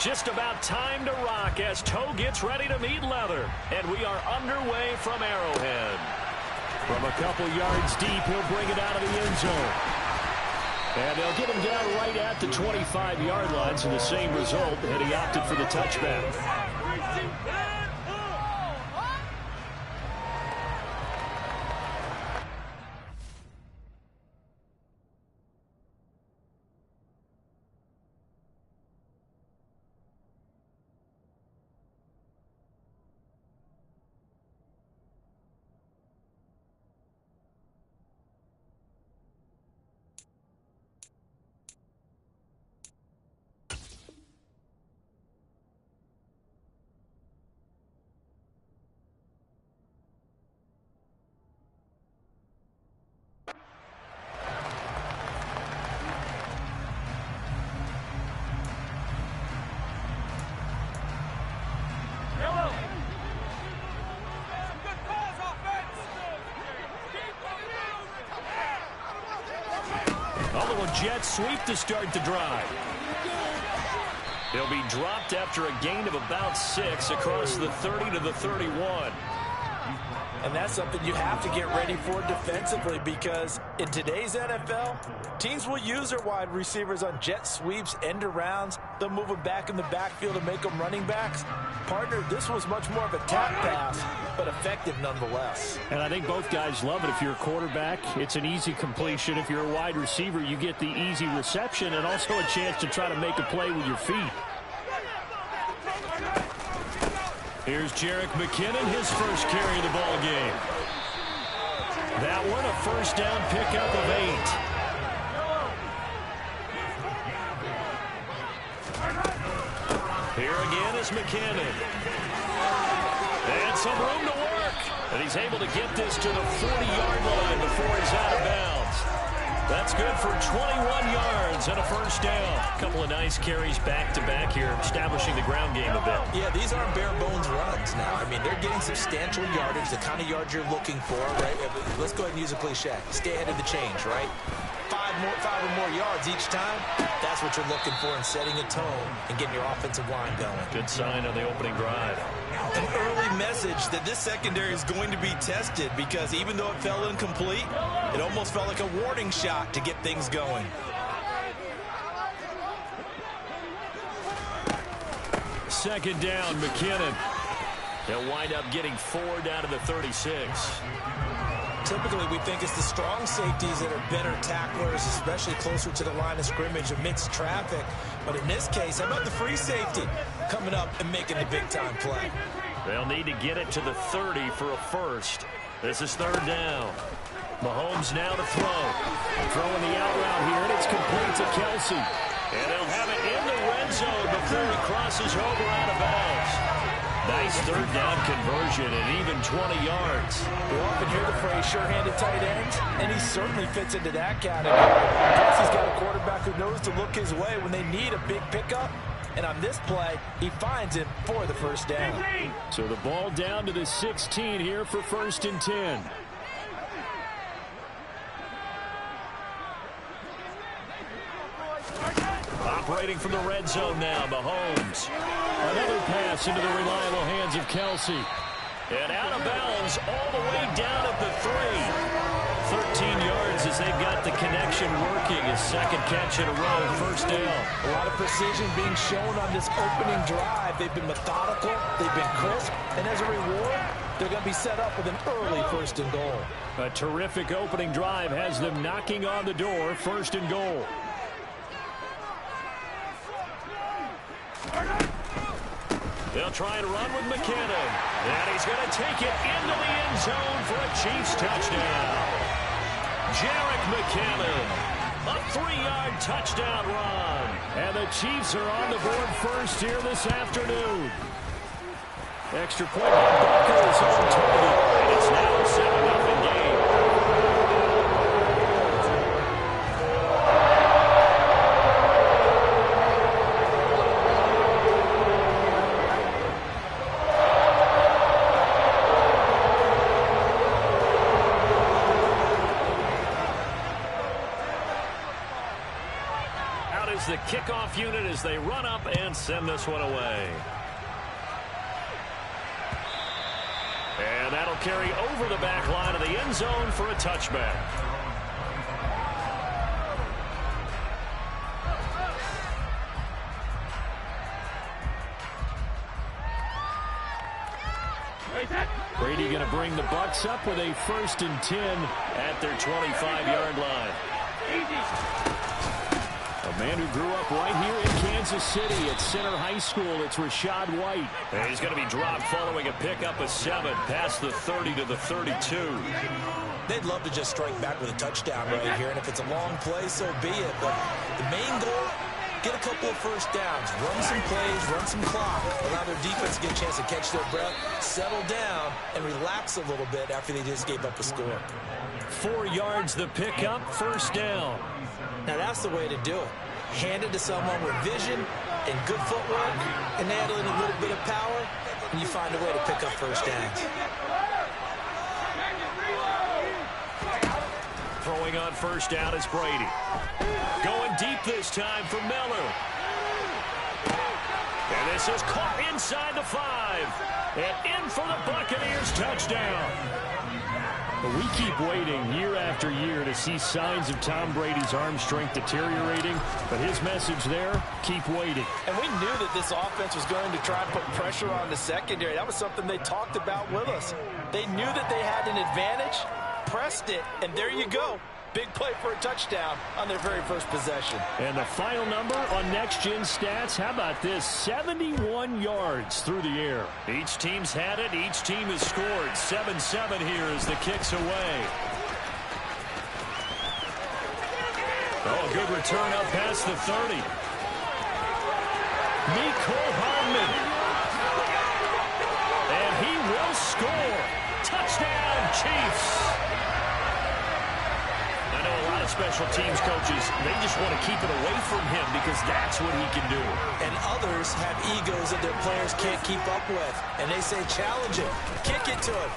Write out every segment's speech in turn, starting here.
Just about time to rock as toe gets ready to meet leather. And we are underway from Arrowhead. From a couple yards deep, he'll bring it out of the end zone. And they'll get him down right at the 25-yard line, so the same result, and he opted for the touchback. Jet sweep to start the drive. He'll be dropped after a gain of about 6 across the 30 to the 31. And that's something you have to get ready for defensively, because in today's NFL, teams will use their wide receivers on jet sweeps, end arounds. They'll move them back in the backfield and make them running backs. Partner, this was much more of a tap pass, but effective nonetheless. And I think both guys love it. If you're a quarterback, it's an easy completion. If you're a wide receiver, you get the easy reception and also a chance to try to make a play with your feet. Here's Jerick McKinnon, his first carry of the ball game. That one, a first down pickup of 8. Here again is McKinnon. And some room to work. And he's able to get this to the 40-yard line before he's out of bounds. That's good for 21 yards and a first down. A couple of nice carries back-to-back here, establishing the ground game a bit. Yeah, these aren't bare-bones runs now. I mean, they're getting substantial yardage, the kind of yards you're looking for, right? Let's go ahead and use a cliche. Stay ahead of the change, right? Five or more yards each time, that's what you're looking for in setting a tone and getting your offensive line going. Good sign on the opening drive. An early message that this secondary is going to be tested, because even though it fell incomplete, it almost felt like a warning shot to get things going. Second down, McKinnon. He'll wind up getting 4 down to the 36. Typically, we think it's the strong safeties that are better tacklers, especially closer to the line of scrimmage amidst traffic. But in this case, how about the free safety coming up and making the big-time play? They'll need to get it to the 30 for a first. This is third down. Mahomes now to throw. Throwing the out route here, and it's complete to Kelsey. And they'll have it in the red zone before he crosses over out of bounds. Nice third down conversion and even 20 yards. We often hear the phrase sure-handed tight ends, and he certainly fits into that category. Plus, he's got a quarterback who knows to look his way when they need a big pickup. And on this play, he finds him for the first down. So the ball down to the 16 here for 1st and 10. Operating from the red zone now, Mahomes. Another pass into the reliable hands of Kelsey. And out of bounds all the way down at the 3. 13 yards as they've got the connection working. His second catch in a row, first down. A lot of precision being shown on this opening drive. They've been methodical, they've been crisp, and as a reward, they're going to be set up with an early 1st and goal. A terrific opening drive has them knocking on the door, 1st and goal. They'll try and run with McKinnon. And he's going to take it into the end zone for a Chiefs touchdown. Jerick McKinnon, a 3-yard touchdown run. And the Chiefs are on the board first here this afternoon. Extra point by Booker is on target. And it's now a 7-0 game. is the kickoff unit as they run up and send this one away. And that'll carry over the back line of the end zone for a touchback. Brady going to bring the Bucs up with a 1st and 10 at their 25-yard line. A man who grew up right here in Kansas City at Center High School. It's Rachaad White. And he's going to be dropped following a pickup of 7 past the 30 to the 32. They'd love to just strike back with a touchdown right here, and if it's a long play, so be it. But the main goal, get a couple of first downs, run some plays, run some clock, allow their defense to get a chance to catch their breath, settle down, and relax a little bit after they just gave up a score. 4 yards the pickup, 1st down. Now that's the way to do it. Hand it to someone with vision and good footwork, and add in a little bit of power, and you find a way to pick up first downs. Throwing on 1st down is Brady. Going deep this time for Miller. And this is caught inside the 5. And in for the Buccaneers touchdown. But we keep waiting year after year to see signs of Tom Brady's arm strength deteriorating. But his message there, keep waiting. And we knew that this offense was going to try and put pressure on the secondary. That was something they talked about with us. They knew that they had an advantage, pressed it, and there you go. Big play for a touchdown on their very first possession. And the final number on Next Gen Stats, how about this? 71 yards through the air. Each team's had it. Each team has scored. 7-7 here as the kick's away. Oh, good return up past the 30. Mecole Hardman. And he will score. Touchdown, Chiefs. I know a lot of special teams coaches, they just want to keep it away from him because that's what he can do. And others have egos that their players can't keep up with. And they say, challenge him, kick it to him.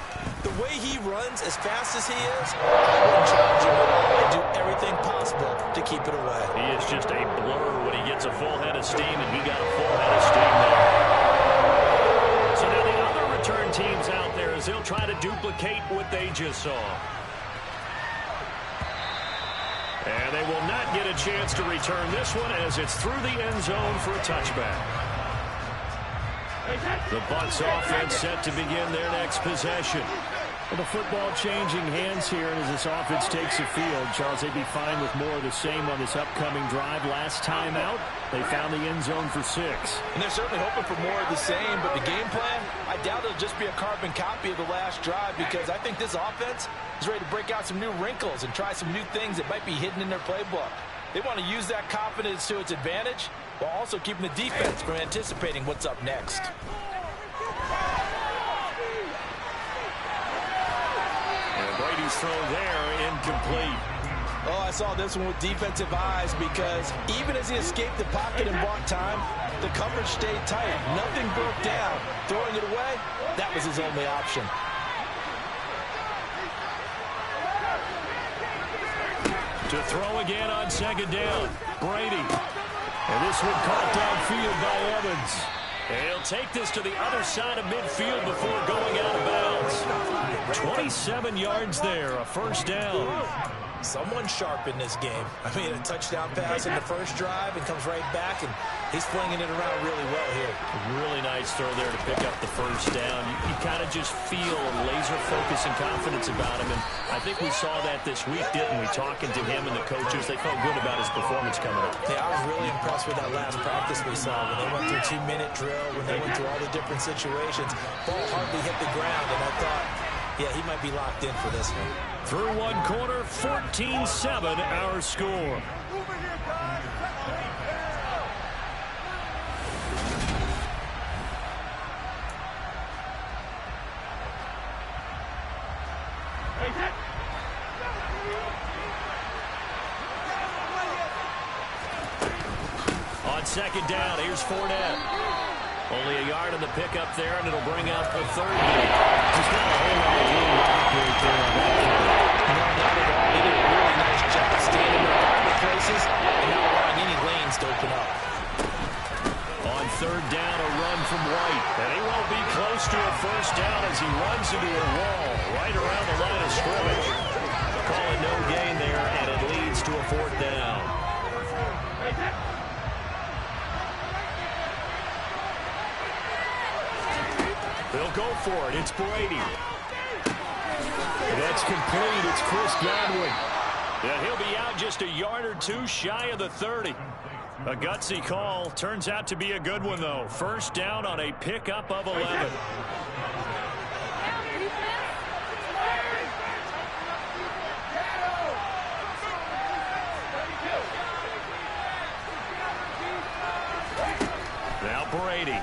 The way he runs as fast as he is, I wouldn't challenge him at all. I do everything possible to keep it away. He is just a blur when he gets a full head of steam, and he got a full head of steam there. So now the other return teams out there as they'll try to duplicate what they just saw. And they will not get a chance to return this one as it's through the end zone for a touchback. The Bucs offense set to begin their next possession. Well, the football changing hands here, and as this offense takes the field, Charles, they'd be fine with more of the same on this upcoming drive. Last time out, they found the end zone for 6. And they're certainly hoping for more of the same, but the game plan, I doubt it'll just be a carbon copy of the last drive because I think this offense is ready to break out some new wrinkles and try some new things that might be hidden in their playbook. They want to use that confidence to its advantage while also keeping the defense from anticipating what's up next. Brady's throw there, incomplete. Oh, I saw this one with defensive eyes because even as he escaped the pocket and bought time, the coverage stayed tight. Nothing broke down. Throwing it away, that was his only option. To throw again on 2nd down, Brady. And this one caught downfield by Evans. And he'll take this to the other side of midfield before going out of bounds. 27 yards there, a 1st down. Someone sharp in this game. I mean, a touchdown pass in the first drive and comes right back, and he's flinging it around really well here. Really nice throw there to pick up the 1st down. You kind of just feel a laser focus and confidence about him, and I think we saw that this week, didn't we? Talking to him and the coaches, they felt good about his performance coming up. Yeah, I was really impressed with that last practice we saw when they went through 2-minute drill, when they went through all the different situations. Ball hardly hit the ground, and I thought, yeah, he might be locked in for this one. Through one quarter, 14-7 our score. On 2nd down, here's Fournette. Only a yard on the pickup there, and it'll bring up a 3rd. He's got a whole lot of room to operate there on that play. No, not at all. He did a really nice job standing in the proper places and not allowing any lanes to working up. On third down, a run from White. And he won't be close to a first down as he runs into a wall right around the line of scrimmage. Call it no gain there, and it leads to a fourth down. They'll go for it. It's Brady. That's complete. It's Chris Godwin. And he'll be out just a yard or two shy of the 30. A gutsy call. Turns out to be a good one, though. First down on a pickup of 11. Now Brady.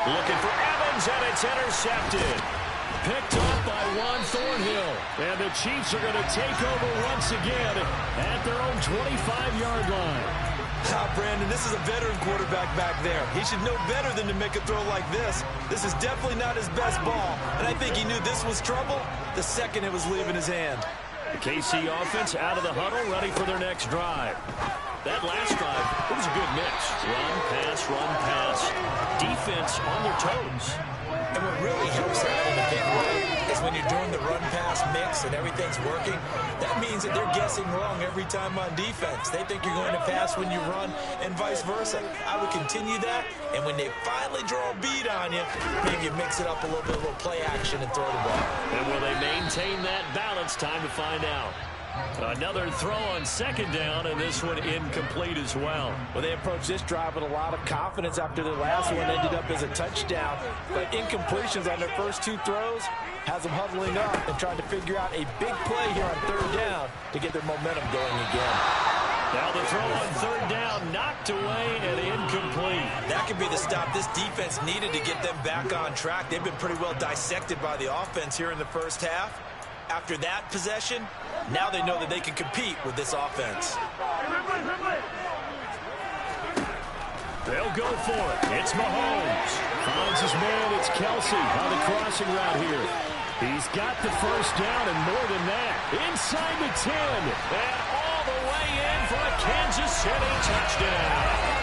Looking for Evans, and it's intercepted. Picked up by Juan Thornhill. And the Chiefs are going to take over once again at their own 25-yard line. Brandon, this is a veteran quarterback back there. He should know better than to make a throw like this. This is definitely not his best ball. And I think he knew this was trouble the second it was leaving his hand. The KC offense out of the huddle, ready for their next drive. That last drive, it was a good mix. Run, pass. Defense on their toes. And what really helps out in a big way is when you're doing the run-pass mix and everything's working, that means that they're guessing wrong every time on defense. They think you're going to pass when you run and vice versa. I would continue that, and when they finally draw a bead on you, maybe you mix it up a little bit, a little play action and throw the ball. And will they maintain that balance? Time to find out. Another throw on second down, and this one incomplete as well. Well, they approached this drive with a lot of confidence after their last one ended up as a touchdown. But incompletions on their first two throws has them huddling up and trying to figure out a big play here on third down to get their momentum going again. Now the throw on third down, knocked away and incomplete. That could be the stop this defense needed to get them back on track. They've been pretty well dissected by the offense here in the first half. After that possession, now they know that they can compete with this offense. They'll go for it. It's Mahomes. Finds his man. It's Kelsey on the crossing route here. He's got the first down and more than that. Inside the 10. And all the way in for a Kansas City touchdown.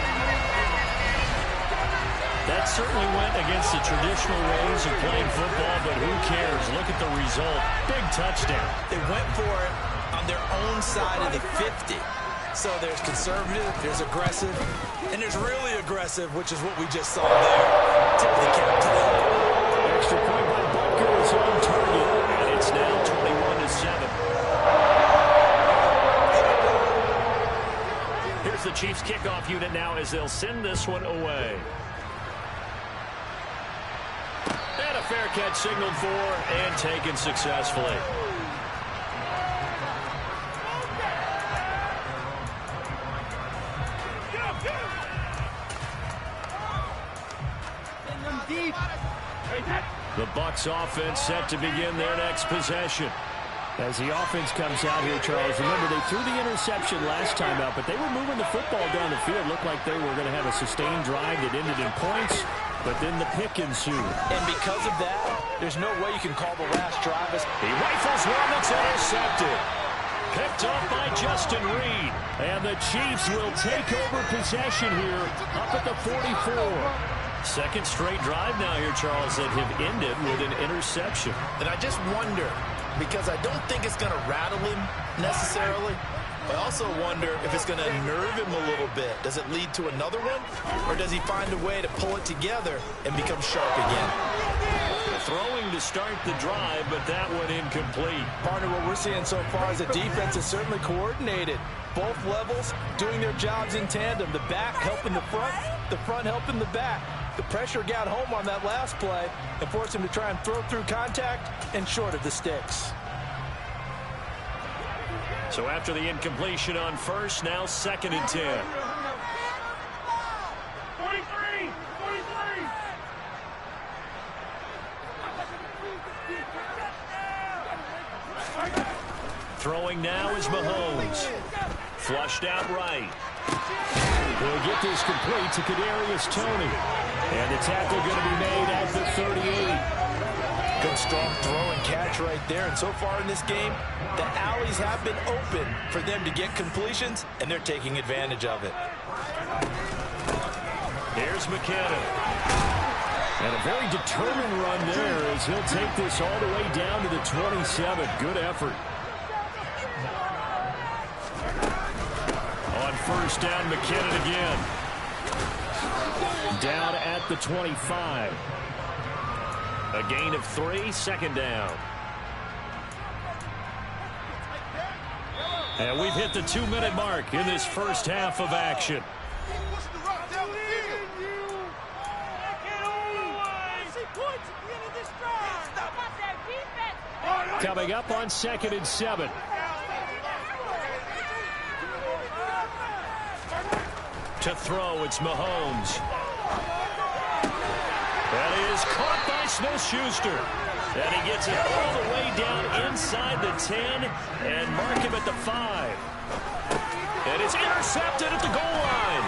That certainly went against the traditional ways of playing football, but who cares? Look at the result. Big touchdown. They went for it on their own side of the 50. So there's conservative, there's aggressive, and there's really aggressive, which is what we just saw there. Tip of the cap to them. Extra point by Butker is on target, and it's now 21-7. Here's the Chiefs kickoff unit now as they'll send this one away. And a fair catch signaled for and taken successfully. The Bucs offense set to begin their next possession. As the offense comes out here, Charles, remember they threw the interception last time out, but they were moving the football down the field. Looked like they were going to have a sustained drive that ended in points, but then the pick ensued. And because of that, there's no way you can call the last drive as he rifles one that's intercepted. Picked up by Justin Reed. And the Chiefs will take over possession here up at the 44. Second straight drive now here, Charles, that have ended with an interception. And I just wonder, because I don't think it's going to rattle him necessarily, I also wonder if it's going to nerve him a little bit. Does it lead to another one? Or does he find a way to pull it together and become sharp again? Throwing to start the drive, but that one incomplete. Partner, what we're seeing so far is the defense is certainly coordinated. Both levels doing their jobs in tandem. The back helping the front helping the back. The pressure got home on that last play and forced him to try and throw through contact and short of the sticks. So after the incompletion on first, now second and 10. 43! Throwing now is Mahomes. Flushed out right. He'll get this complete to Kadarius Toney. And the tackle going to be made at the 38. Good strong throw and catch right there. And so far in this game, the alleys have been open for them to get completions, and they're taking advantage of it. Here's McKinnon. And a very determined run there as he'll take this all the way down to the 27. Good effort. On first down, McKinnon again. Down at the 25. A gain of 3, second down. And we've hit the 2-minute mark in this first half of action. Coming up on 2nd and 7. To throw, it's Mahomes. That is caught by Smith-Schuster. And he gets it all the way down inside the 10 and mark him at the 5. And it's intercepted at the goal line.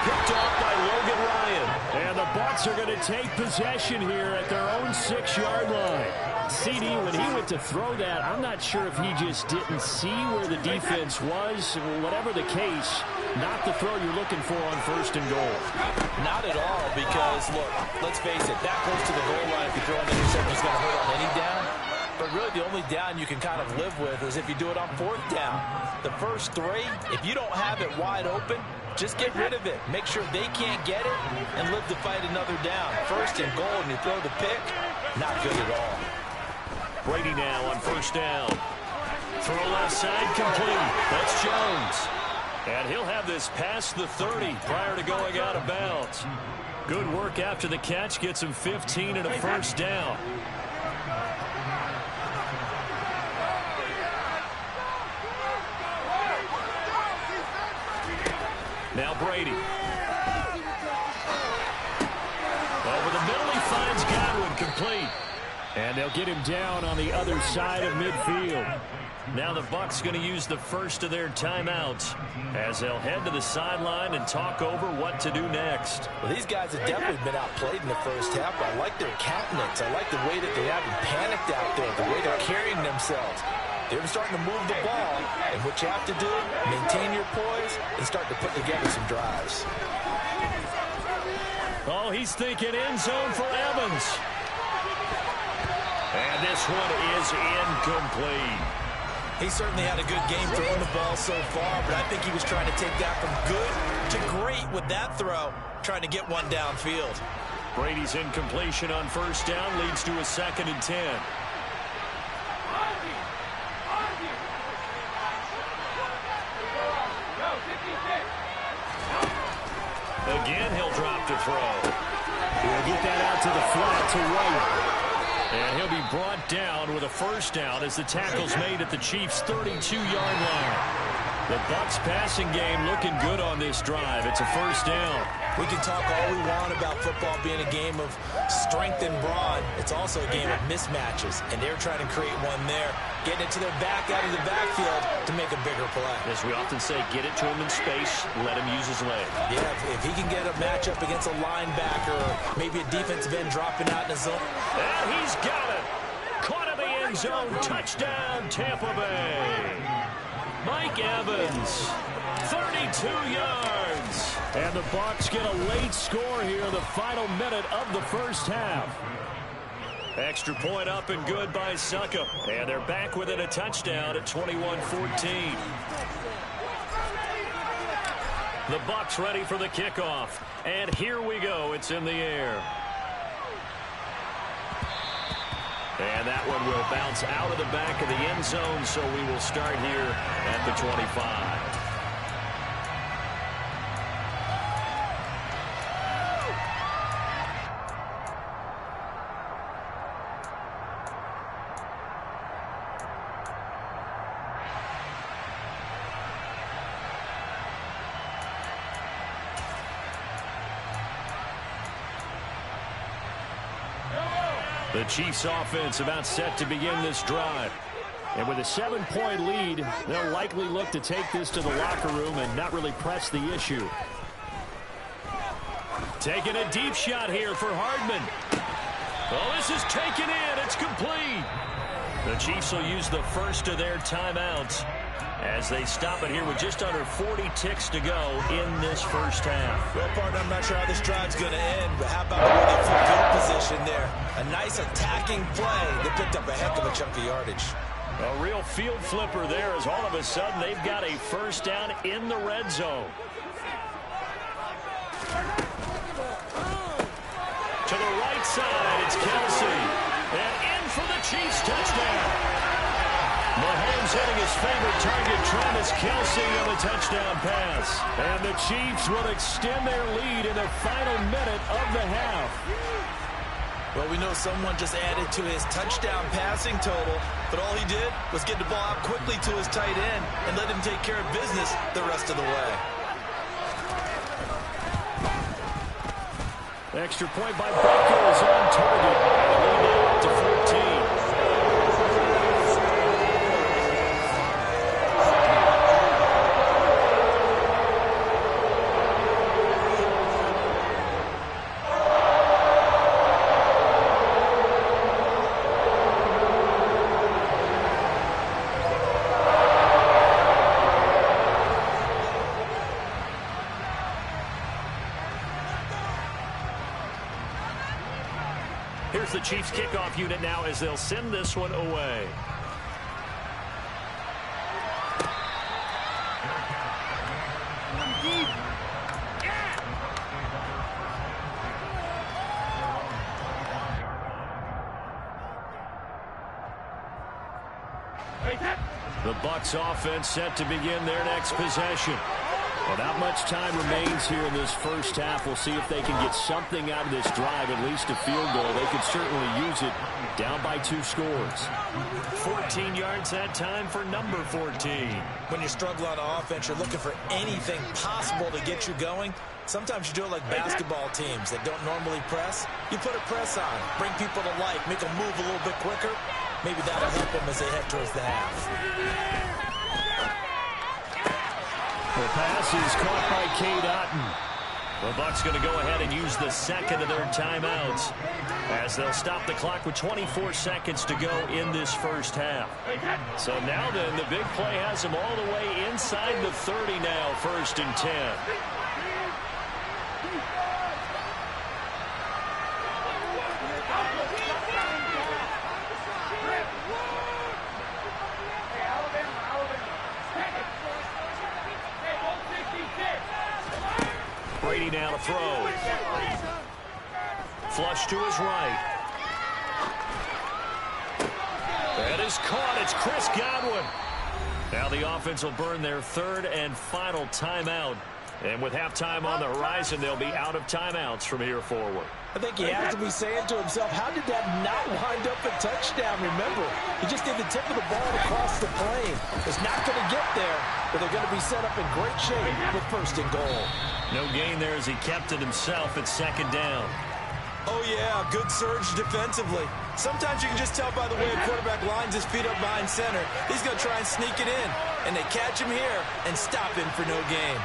Picked off by Logan Ryan. And the Bucs are going to take possession here at their own 6-yard line. CD, when he went to throw that, I'm not sure if he just didn't see where the defense was. Whatever the case, not the throw you're looking for on 1st and goal. Not at all, because, look, let's face it, that close to the goal line, if you throw an interception, it's going to hurt on any down. But really, the only down you can kind of live with is if you do it on 4th down. The first 3, if you don't have it wide open, just get rid of it. Make sure they can't get it and live to fight another down. 1st and goal, and you throw the pick, not good at all. Brady now on 1st down. Throw left side complete. That's Jones. And he'll have this past the 30 prior to going out of bounds. Good work after the catch. Gets him 15 and a 1st down. Now Brady. Over the middle, he finds Godwin, complete. And they'll get him down on the other side of midfield. Now the Bucs going to use the first of their timeouts as they'll head to the sideline and talk over what to do next. Well, these guys have definitely been outplayed in the first half. I like their countenance. I like the way that they haven't panicked out there, the way they're carrying themselves. They're starting to move the ball, and what you have to do, maintain your poise and start to put together some drives. Oh, he's thinking end zone for Evans. And this one is incomplete. He certainly had a good game throwing the ball so far, but I think he was trying to take that from good to great with that throw, trying to get one downfield. Brady's incompletion on 1st down leads to a 2nd and 10. Again, he'll drop to throw. He'll get that out to the flat to White. And he'll be brought down with a 1st down as the tackle's made at the Chiefs' 32-yard line. The Bucs passing game looking good on this drive. It's a 1st down. We can talk all we want about football being a game of strength and brawn. It's also a game of mismatches, and they're trying to create one there, getting it to their back out of the backfield to make a bigger play. As we often say, get it to him in space, let him use his leg. Yeah, if he can get a matchup against a linebacker or maybe a defensive end dropping out in the zone. And he's got it. Caught in the end zone. Touchdown, Tampa Bay. Mike Evans, 32 yards. And the Bucs get a late score here, the final minute of the first half. Extra point up and good by Suckup. And they're back within a touchdown at 21-14. The Bucs ready for the kickoff. And here we go. It's in the air. And that one will bounce out of the back of the end zone, so we will start here at the 25. The Chiefs offense about set to begin this drive. And with a 7-point lead, they'll likely look to take this to the locker room and not really press the issue. Taking a deep shot here for Hardman. Oh, this is taken in. It's complete. The Chiefs will use the first of their timeouts as they stop it here with just under 40 ticks to go in this first half. Well, partner, I'm not sure how this drive's going to end, but how about the way they put field position there? A nice attacking play. They picked up a heck of a chunk of yardage. A real field flipper there as all of a sudden they've got a first down in the red zone. To the right side, it's Kelsey. And in for the Chiefs touchdown. Mahomes hitting his favorite target, Travis Kelsey, on the touchdown pass. And the Chiefs will extend their lead in the final minute of the half. Well, we know someone just added to his touchdown passing total, but all he did was get the ball out quickly to his tight end and let him take care of business the rest of the way. Extra point by Baker is on target. Up to 14. Here's the Chiefs kickoff unit now as they'll send this one away. The Bucs offense set to begin their next possession. Well, not much time remains here in this first half. We'll see if they can get something out of this drive, at least a field goal. They could certainly use it down by 2 scores. 14 yards that time for number 14. When you struggle on offense, you're looking for anything possible to get you going. Sometimes you do it like basketball teams that don't normally press. You put a press on, bring people to life, make them move a little bit quicker. Maybe that'll help them as they head towards the half. The pass is caught by Cade Otton. The Bucs going to go ahead and use the second of their timeouts as they'll stop the clock with 24 seconds to go in this first half. So now then, the big play has them all the way inside the 30 now, 1st and 10. Brady now to throw. Flush to his right. That is caught. It's Chris Godwin. Now the offense will burn their 3rd and final timeout. And with halftime on the horizon, they'll be out of timeouts from here forward. I think he has to be saying to himself, how did that not wind up a touchdown? Remember, he just did the tip of the ball across the plane. It's not going to get there, but they're going to be set up in great shape with 1st and goal. No gain there as he kept it himself at 2nd down. Oh, yeah, good surge defensively. Sometimes you can just tell by the way a quarterback lines his feet up behind center. He's going to try and sneak it in, and they catch him here and stop him for no gain.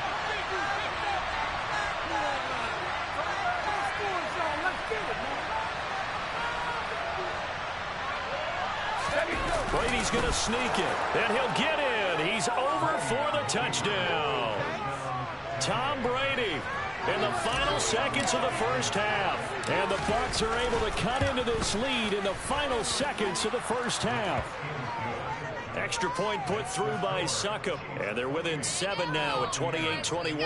Brady's going to sneak it, and he'll get in. He's over for the touchdown. Tom Brady in the final seconds of the first half. And the Bucs are able to cut into this lead in the final seconds of the first half. Extra point put through by Succop. And they're within 7 now at 28-21.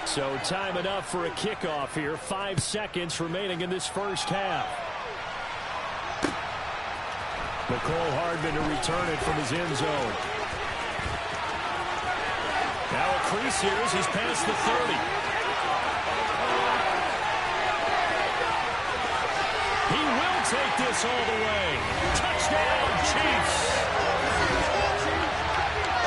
So time enough for a kickoff here. 5 seconds remaining in this first half. Nicole Hardman to return it from his end zone. Now a crease here as he's past the 30. He will take this all the way. Touchdown, Chiefs.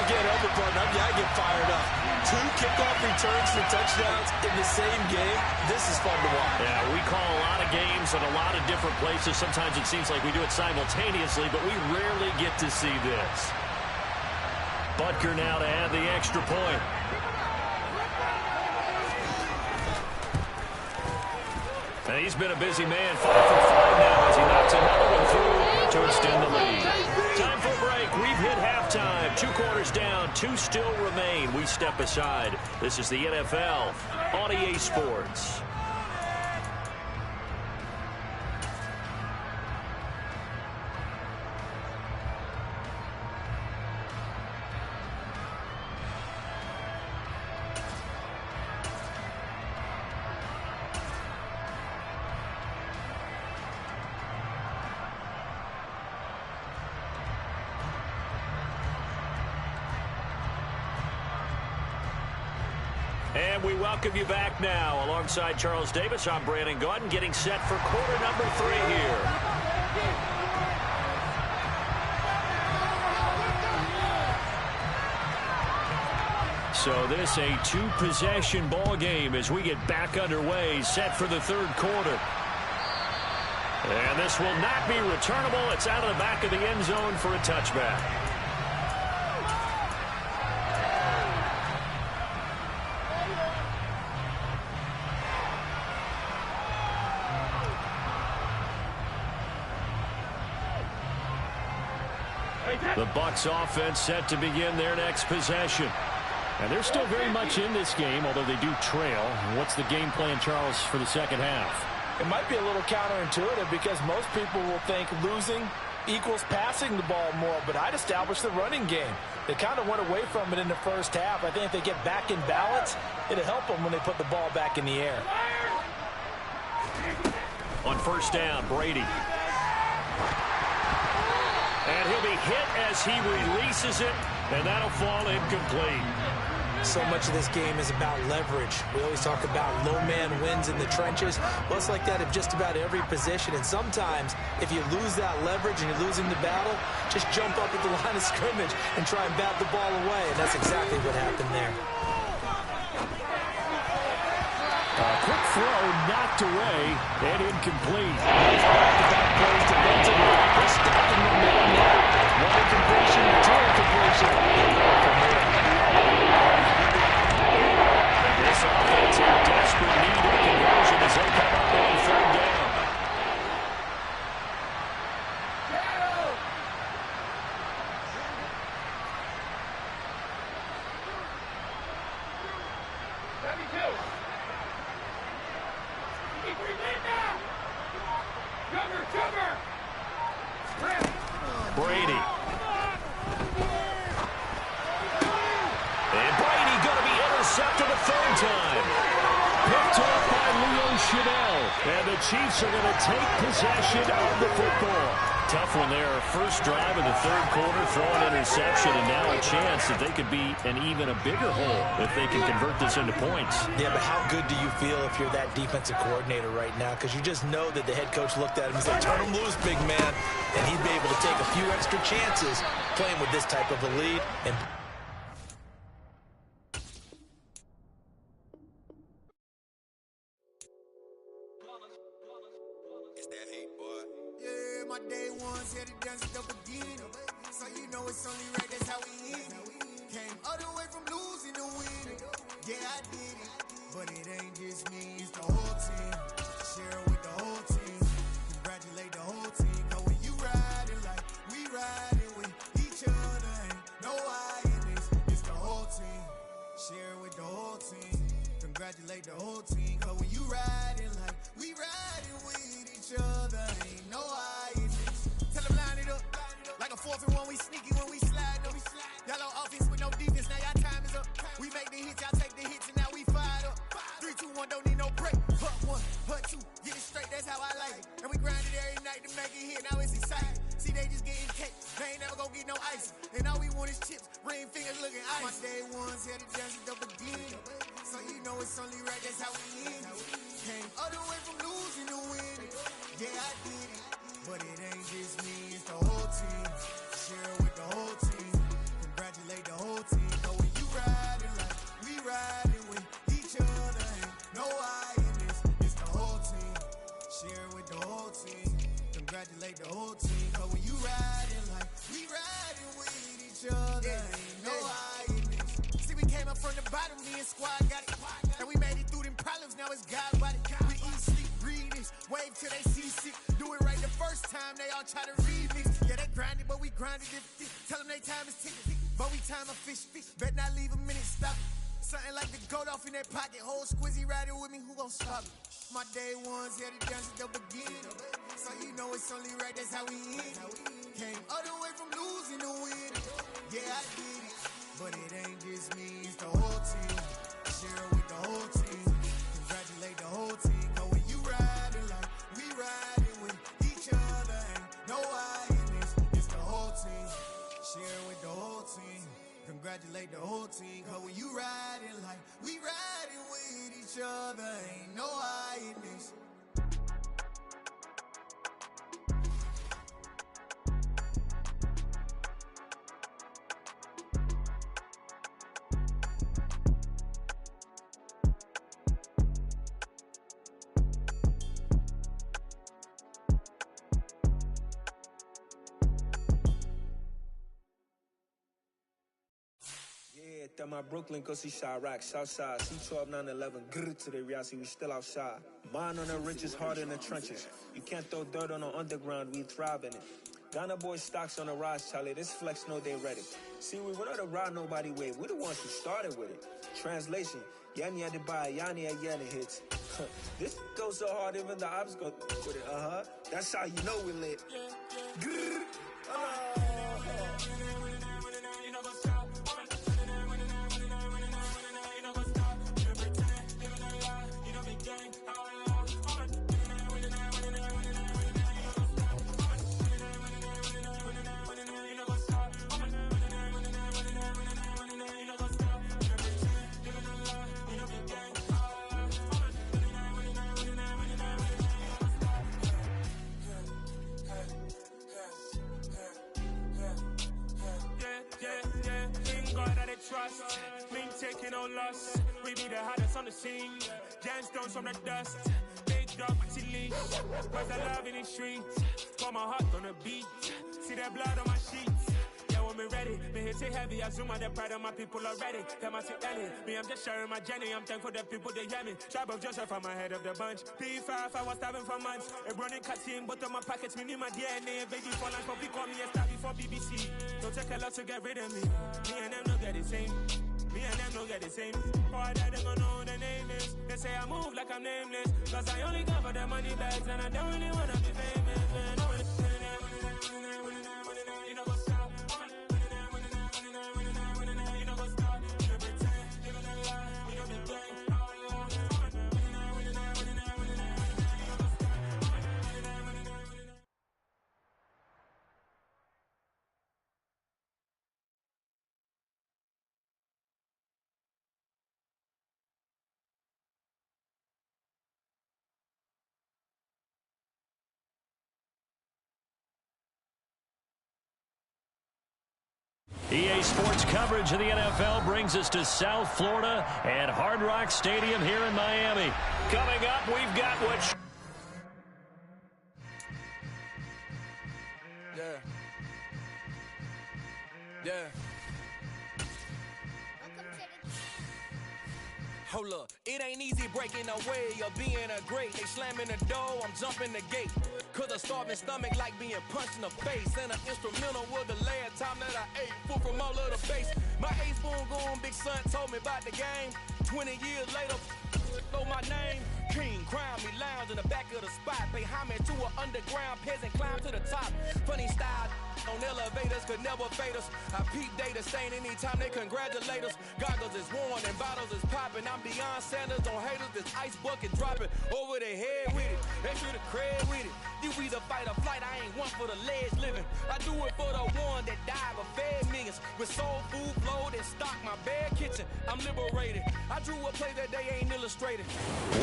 Again, over button up, yeah, I get fired up. 2 kickoff returns for touchdowns in the same game. This is fun to watch. Yeah, we call a lot of games in a lot of different places. Sometimes it seems like we do it simultaneously, but we rarely get to see this. Butker now to add the extra point. And he's been a busy man. 5 for 5 now as he knocks another one through to extend the lead. Time for a break. We've hit halftime. 2 quarters down. 2 still remain. We step aside. This is the NFL on EA Sports. And we welcome you back now. Alongside Charles Davis, I'm Brandon Gaudin, getting set for quarter number 3 here. So this a 2-possession ball game as we get back underway, set for the 3rd quarter. And this will not be returnable. It's out of the back of the end zone for a touchback. The Bucs offense set to begin their next possession. And they're still very much in this game, although they do trail. What's the game plan, Charles, for the second half? It might be a little counterintuitive because most people will think losing equals passing the ball more, but I'd establish the running game. They kind of went away from it in the first half. I think if they get back in balance, it'll help them when they put the ball back in the air. On first down, Brady. And he'll be hit as he releases it, and that'll fall incomplete. So much of this game is about leverage. We always talk about low man wins in the trenches. Well, it's like that of just about every position. And sometimes, if you lose that leverage and you're losing the battle, just jump up at the line of scrimmage and try and bat the ball away. And that's exactly what happened there. A quick throw knocked away and incomplete. Back-to-back plays defensively. They're stopping them now. 1 incompletion, 2 incompletion. This offense in desperate need of conversion as they come up on 3rd down. Brady. And Brady going to be intercepted a 3rd time. Picked off by Leo Chanel. And the Chiefs are going to take possession of the football. Tough one there. First drive of the 3rd quarter, throw an interception, and now a chance that they could be an even a bigger hole if they can convert this into points. Yeah, but how good do you feel if you're that defensive coordinator right now? Because you just know that the head coach looked at him and said, turn him loose, big man. And he'd be able to take a few extra chances playing with this type of a lead. And my day ones here to dance at the beginning. So you know it's only right, that's how we end it. Came all the way from losing to winning. Yeah, I did it. But it ain't just me, it's the whole team. Share it with the whole team. Congratulate the whole team. Cause when you riding like we riding with each other, ain't no I in this. It's the whole team. Share it with the whole team. Congratulate the whole team. Cause when you riding like we riding with each other, ain't no I in this. Tell them line it up. Like a 4th and 1, we sneaky when we slide up. Y'all on offense with no defense, now y'all time is up. We make the hits, y'all take the hits, and now we fired up. 3, 2, 1, don't need no break. Hut 1, hut 2, get it straight, that's how I like it. And we grind it every night to make it hit, now it's exciting. See, they just getting cake, they ain't never gonna get no ice. And all we want is chips, ring fingers looking ice. My day ones here to dance it up again. So you know it's only right, that's how we end it. Came all the way from losing to winning. Yeah, I did it. But it ain't just me, it's the whole team. Share it with the whole team. Congratulate the whole team. Cause when you riding like we riding with each other, ain't no I in this. It's the whole team. Share with the whole team. Congratulate the whole team. Cause when you riding like we riding with each other, ain't no I in this. See, we came up from the bottom, me and squad got it. And we made it through them problems, now it's God body. We eat, sleep, breathe this. Wave till they see sick. Do it right the first time, they all try to remix. Yeah, they grinded, but we grinded it. Tell them they time is ticking. But we time a fish. Bet not leave a minute, stop it. Something like the goat off in their pocket. Whole squizzy riding with me, who gon' stop it? My day ones had it down to the beginning. So you know it's only right, that's how we end. Came all the way from losing to winning. Yeah, I did it. But it ain't just me, it's the whole team. Share with the whole team. Congratulate the whole team. Cause when you riding like we riding with each other, ain't no I in this. It's the whole team. Share with the whole team. Congratulate the whole team. Cause when you riding like we riding with each other, ain't no I in this. Yeah, that my Brooklyn, go see Chirac, Southside, C12, 911, grrr to the reality, we still outside. Mine on the riches, hard in the trenches. You can't throw dirt on the underground, we thrive in it. Ghana boys stocks on the rise, Charlie, this flex know they ready. See, we were not to ride nobody way, we the ones who started with it. Translation, Yanni had to buy, Yanni had Yanni hits. This goes so hard, even the ops go with it, That's how you know we lit. Grrr, trust, me taking no loss. We be the hardest on the scene. Gemstones from the dust. Big dog, to leash. Cause the love in the streets. Got my heart on the beat. See that blood on my sheets. Yeah, when me ready, me hit it heavy. I zoom on the pride of my people already. Tell my early. Me, I'm just sharing my journey. I'm thankful the people they hear me. Tribe of Joseph, I'm ahead of the bunch. P5, I was starving for months. A running cutscene, but on my pockets, me need my DNA. Baby for life, but we call me a star before BBC. Don't take a lot to get rid of me. Me and them don't get the same. Me and them don't get the same. Boy, that they gon' know who the name is. They say I move like I'm nameless. Cause I only cover the money bags and I don't really wanna be famous, man. You know what's up? You know what's up? You pretend, living a lie. You know the game. EA Sports coverage of the NFL brings us to South Florida at Hard Rock Stadium here in Miami. Coming up, we've got what... Yeah. Hold up, it ain't easy breaking away or being a great. They slamming the door, I'm jumping the gate. Cause a starving stomach like being punched in the face. And an instrumental was the last time that I ate food from all of the base. My A-spoon going big son told me about the game. 20 years later, know my name. King, crown me, lounge in the back of the spot. Pay homage to an underground peasant, climb to the top. Funny style on elevators could never fade us. I peep data stain anytime they congratulate us. Goggles is worn and bottles is popping. I'm beyond Sanders, don't haters. This ice bucket dropping over their head with it. They feel the cred with it. You either fight or flight, I ain't one for the ledge living. I do it for the one that died but fed millions. With soul food flowed and stocked my bare kitchen. I'm liberated. I drew a play that they ain't illustrated.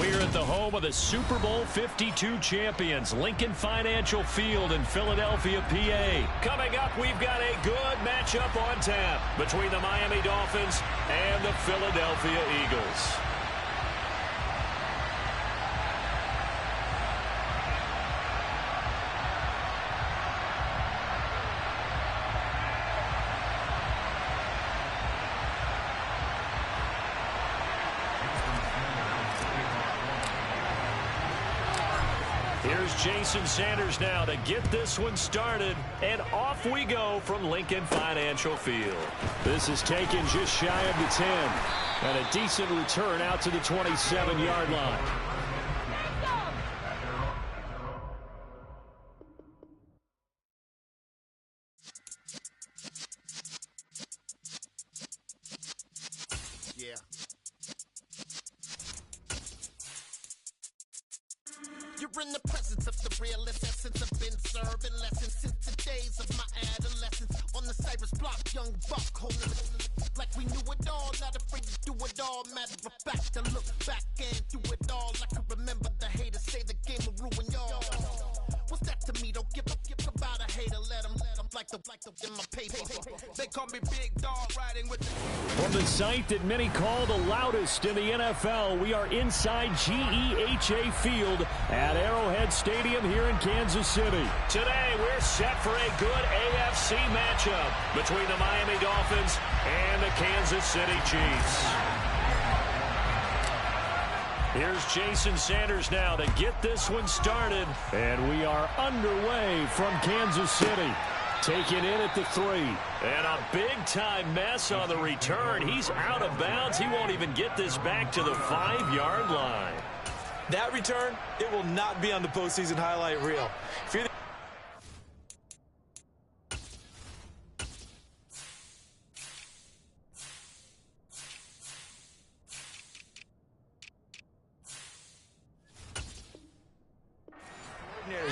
We're at the home of the Super Bowl 52 champions, Lincoln Financial Field in Philadelphia, PA. Coming up, we've got a good matchup on tap between the Miami Dolphins and the Philadelphia Eagles. Here's Jason Sanders now to get this one started, and off we go from Lincoln Financial Field. This is taken just shy of the 10, and a decent return out to the 27-yard line. Yeah. You're in the presence of the realest essence. I've been serving lessons since the days of my adolescence. On the Cypress block, young buck holding it like we knew it all. Not afraid to do it all. Matter of fact, I look back and do it all. I can remember the haters say the game will ruin y'all. What's that to me? Don't give about a hater. Let them like the in my paper. They call me Big Dog riding with the... From the site that many call the loudest in the NFL, we are inside GEHA Field at Arrowhead Stadium here in Kansas City. Today, we're set for a good AFC matchup between the Miami Dolphins and the Kansas City Chiefs. Here's Jason Sanders now to get this one started, and we are underway from Kansas City. Taken in at the 3. And a big-time mess on the return. He's out of bounds. He won't even get this back to the 5-yard line. That return, it will not be on the postseason highlight reel. If you're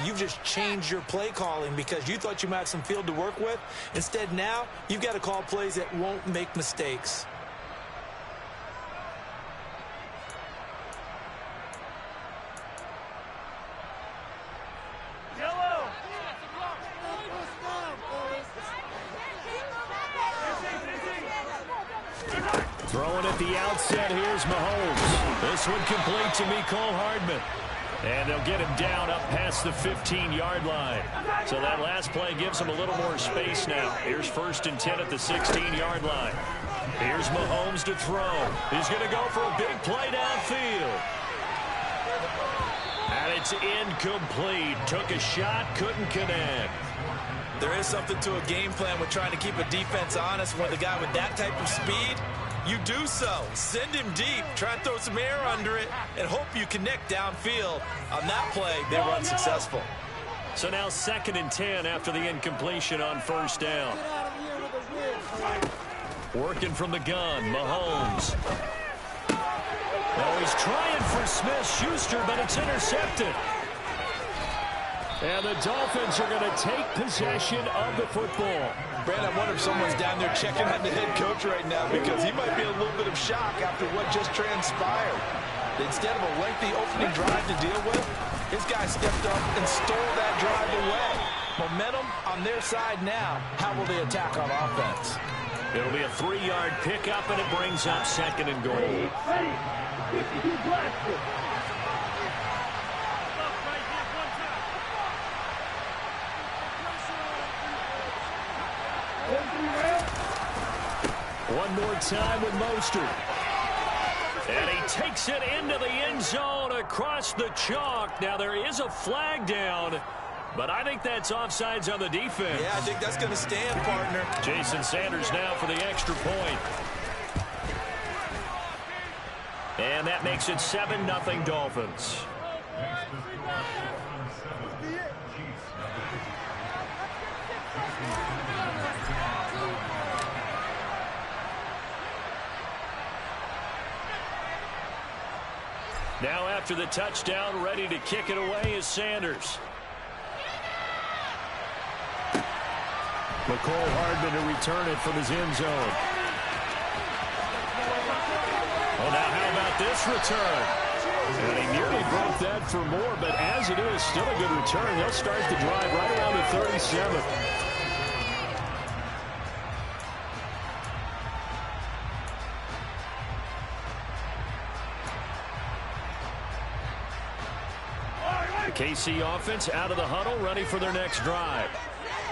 You've just changed your play calling because you thought you might have some field to work with. Instead, now you've got to call plays that won't make mistakes. Throwing at the outset, here's Mahomes. This one complete to Mecole Hardman. And they'll get him down up past the 15-yard line. So that last play gives him a little more space now. Here's 1st and 10 at the 16-yard line. Here's Mahomes to throw. He's going to go for a big play downfield. And it's incomplete. Took a shot, couldn't connect. There is something to a game plan with trying to keep a defense honest when the guy with that type of speed, you do so. Send him deep. Try and throw some air under it and hope you connect downfield. On that play, they were unsuccessful. So now 2nd and 10 after the incompletion on 1st down. Working from the gun, Mahomes. Oh, he's trying for Smith-Schuster, but it's intercepted. And the Dolphins are going to take possession of the football. Brandon, I wonder if someone's down there checking on the head coach right now because he might be in a little bit of shock after what just transpired. Instead of a lengthy opening drive to deal with, his guy stepped up and stole that drive away. Momentum on their side now. How will they attack on offense? It'll be a 3-yard pickup, and it brings up 2nd and goal. One more time with Mostert. And he takes it into the end zone across the chalk. Now there is a flag down, but I think that's offsides on the defense. Yeah, I think that's going to stand, partner. Jason Sanders now for the extra point. And that makes it 7-0 Dolphins. Now after the touchdown, ready to kick it away is Sanders. Mecole Hardman to return it from his end zone. Oh, now how about this return? And he nearly broke that for more, but as it is, still a good return. They'll start the drive right around the 37. KC offense out of the huddle, ready for their next drive.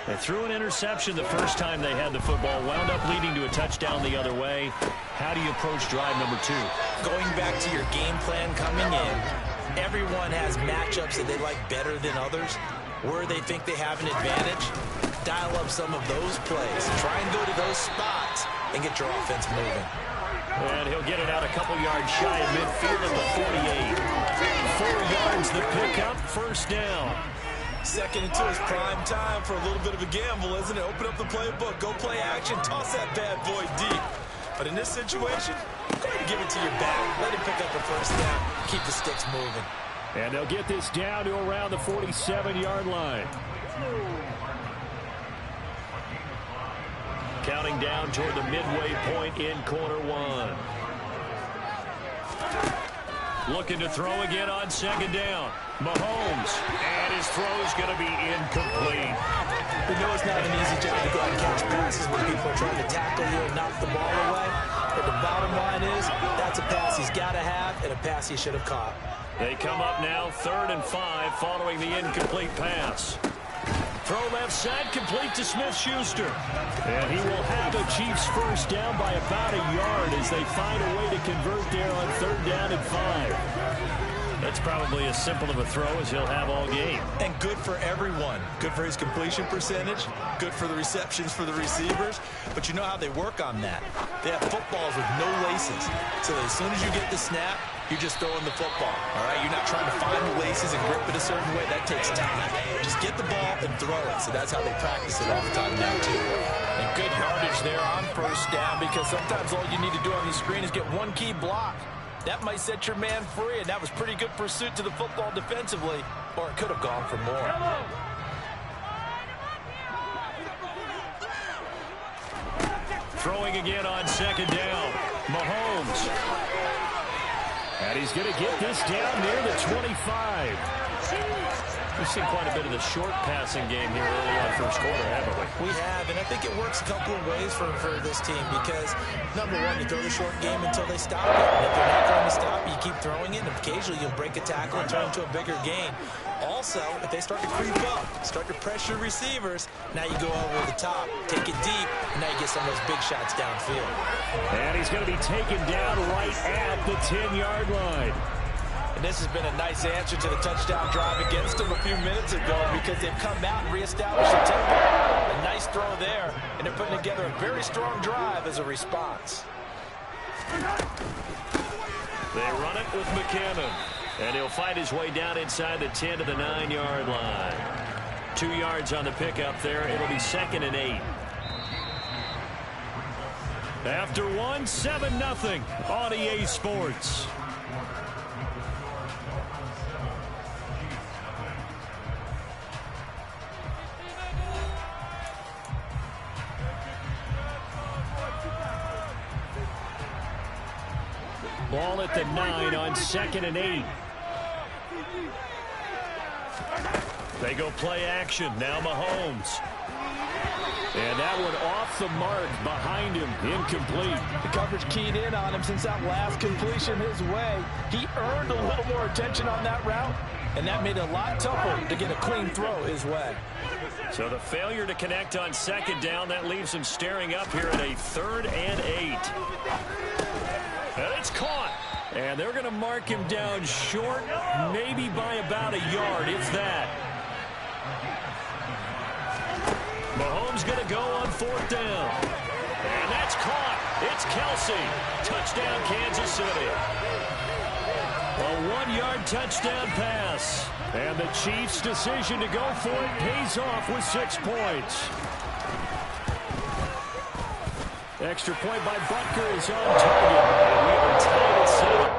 They threw an interception the first time they had the football, wound up leading to a touchdown the other way. How do you approach drive number 2? Going back to your game plan coming in, everyone has matchups that they like better than others. Where they think they have an advantage, dial up some of those plays. Try and go to those spots and get your offense moving. And he'll get it out a couple yards shy of midfield at the 48. 4 yards the pickup, first down. Second and 2 is prime time for a little bit of a gamble, isn't it? Open up the playbook, go play action, toss that bad boy deep. But in this situation, go ahead and give it to your back. Let him pick up the first down. Keep the sticks moving. And they'll get this down to around the 47-yard line. Counting down toward the midway point in quarter 1. Looking to throw again on second down. Mahomes, and his throw is going to be incomplete. We know it's not an easy job to go out and catch passes when people are trying to tackle you and knock the ball away. But the bottom line is, that's a pass he's got to have and a pass he should have caught. They come up now, 3rd and 5, following the incomplete pass. Throw left side, complete to Smith-Schuster. And he will have the Chiefs first down by about a yard as they find a way to convert there on 3rd down and 5. That's probably as simple of a throw as he'll have all game. And good for everyone. Good for his completion percentage. Good for the receptions for the receivers. But you know how they work on that. They have footballs with no laces. So as soon as you get the snap, you're just throwing the football. All right? You're not trying to find the laces and grip it a certain way. That takes time. Just get the ball and throw it. So that's how they practice it all the time now, too. And good yardage there on first down because sometimes all you need to do on the screen is get one key block. That might set your man free, and that was pretty good pursuit to the football defensively, or it could have gone for more. Throwing again on second down. Mahomes. And he's going to get this down near the 25. We've seen quite a bit of the short passing game here early on first quarter, haven't we? We have, and I think it works a couple of ways for this team because, number one, you throw the short game until they stop it. And if they're not going to stop you, keep throwing it, and occasionally you'll break a tackle and turn into a bigger gain. Also, if they start to creep up, start to pressure receivers, now you go over the top, take it deep, and now you get some of those big shots downfield. And he's going to be taken down right at the 10-yard line. And this has been a nice answer to the touchdown drive against them a few minutes ago because they've come out and reestablished the tempo. A nice throw there, and they're putting together a very strong drive as a response. They run it with McKinnon, and he'll find his way down inside the 10 to the 9-yard line. 2 yards on the pickup there. It'll be 2nd and 8. After one, 7-0 on EA Sports. Ball at the 9 on 2nd and 8. They go play action. Now Mahomes. And that one off the mark behind him. Incomplete. The coverage keyed in on him since that last completion his way. He earned a little more attention on that route, and that made it a lot tougher to get a clean throw his way. So the failure to connect on second down, that leaves him staring up here at a 3rd and 8. And it's caught. And they're going to mark him down short, maybe by about a yard, if that. Mahomes going to go on 4th down. And that's caught. It's Kelsey. Touchdown, Kansas City. A 1-yard touchdown pass. And the Chiefs' decision to go for it pays off with 6 points. Extra point by Butker is on target. And we are tied at 7.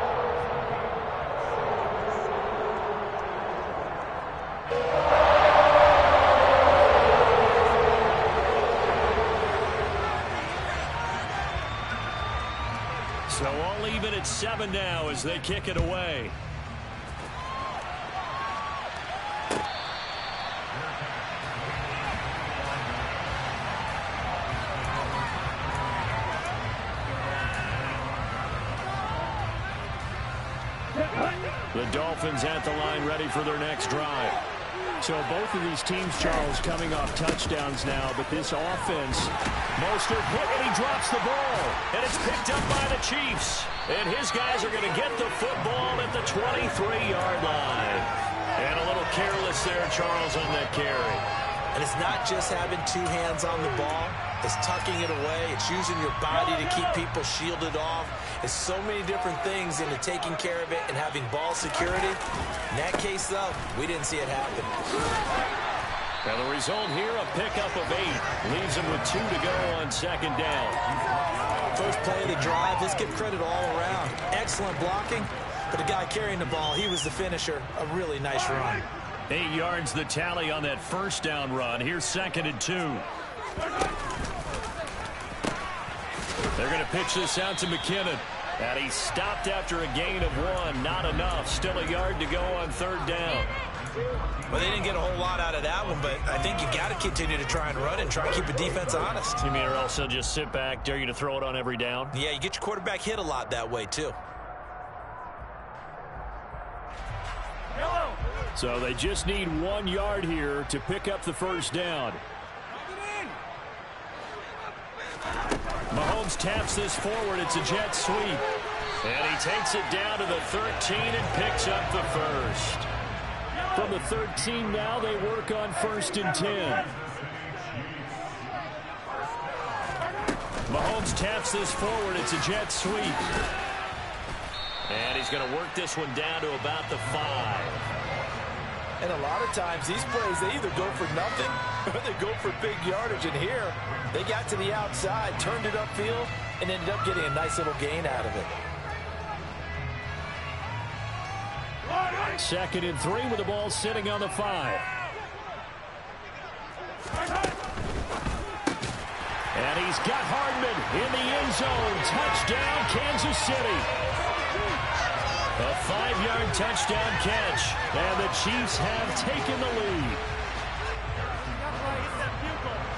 So all even at 7 now as they kick it away. The Dolphins at the line ready for their next drive. So both of these teams, Charles, coming off touchdowns now, but this offense. Mostert hit and he drops the ball. And it's picked up by the Chiefs. And his guys are going to get the football at the 23-yard line. And a little careless there, Charles, on that carry. And it's not just having two hands on the ball. It's tucking it away. It's using your body to keep people shielded off. It's so many different things into taking care of it and having ball security. In that case, though, we didn't see it happen. Now the result here, a pickup of 8. Leaves him with 2 to go on second down. First play of the drive, let's give credit all around. Excellent blocking, but the guy carrying the ball, he was the finisher. A really nice run. 8 yards the tally on that first down run. Here's 2nd and 2. They're going to pitch this out to McKinnon. And he stopped after a gain of 1. Not enough. Still a yard to go on 3rd down. Well, they didn't get a whole lot out of that one, but I think you got to continue to try and run and try and keep the defense honest. You mean or else they'll just sit back, dare you to throw it on every down? Yeah, you get your quarterback hit a lot that way, too. So they just need 1 yard here to pick up the first down. Mahomes taps this forward. It's a jet sweep. And he takes it down to the 13 and picks up the first. From the 13 now, they work on 1st and 10. Mahomes taps this forward. It's a jet sweep. And he's going to work this one down to about the 5. And a lot of times, these plays, they either go for nothing or they go for big yardage. And here, they got to the outside, turned it upfield, and ended up getting a nice little gain out of it. 2nd and 3 with the ball sitting on the 5. And he's got Hardman in the end zone. Touchdown, Kansas City. A 5-yard touchdown catch. And the Chiefs have taken the lead.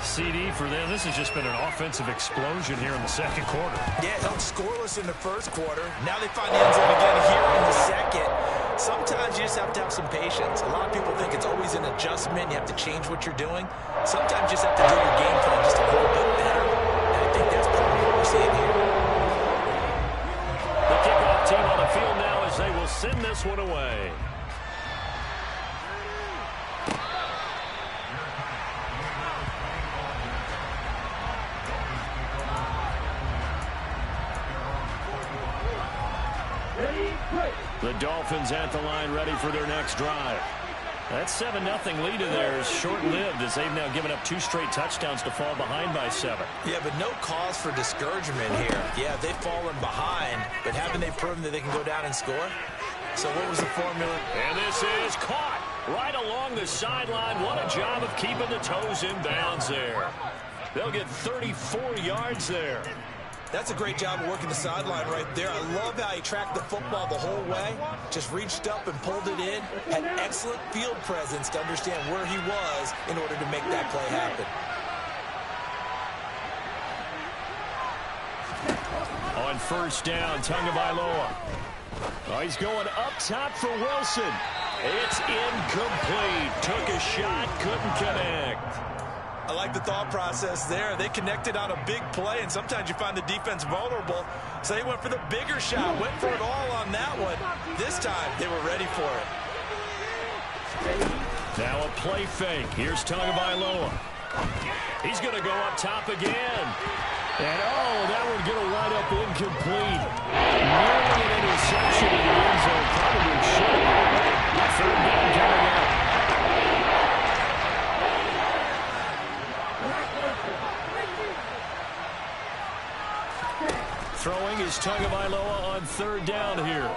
CD for them. This has just been an offensive explosion here in the second quarter. Yeah, held scoreless in the first quarter. Now they find the end zone again here in the second. Sometimes you just have to have some patience. A lot of people think it's always an adjustment. You have to change what you're doing. Sometimes you just have to do your game plan just a little bit better. And I think that's probably what we're seeing here. The kickoff team on the field now as they will send this one away. The Dolphins at the line ready for their next drive. That 7-0 lead of theirs short-lived as they've now given up 2 straight touchdowns to fall behind by 7. Yeah, but no cause for discouragement here. Yeah, they've fallen behind, but haven't they proven that they can go down and score? So what was the formula? And this is caught right along the sideline. What a job of keeping the toes in bounds there. They'll get 34 yards there. That's a great job of working the sideline right there. I love how he tracked the football the whole way. Just reached up and pulled it in. Had excellent field presence to understand where he was in order to make that play happen. On first down, Tagovailoa. Oh, he's going up top for Wilson. It's incomplete. Took a shot, couldn't connect. I like the thought process there. They connected on a big play, and sometimes you find the defense vulnerable. So they went for the bigger shot, went for it all on that one. This time, they were ready for it. Now a play fake. Here's Tagovailoa. He's going to go up top again. And, oh, that one going to wind up incomplete. Nearly an interception in the end zone. Probably should. 3rd down coming up. Throwing is Tagovailoa on 3rd down here.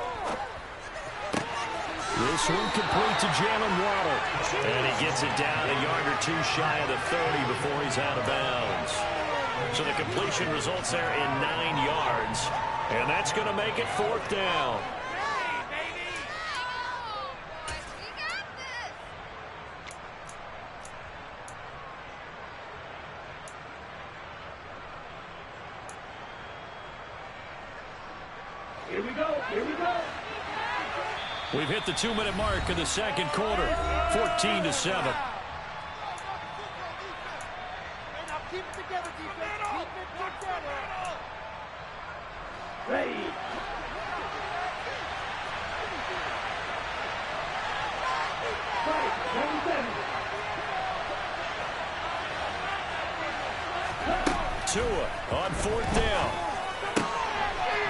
This one complete to Jalen Waddle. And he gets it down a yard or 2 shy of the 30 before he's out of bounds. So the completion results there in 9 yards. And that's going to make it 4th down. Here we go. Here we go. We've hit the 2-minute mark in the second quarter, 14-7. Keep it together, defense. Keep it together. Ready. Tua on 4th down.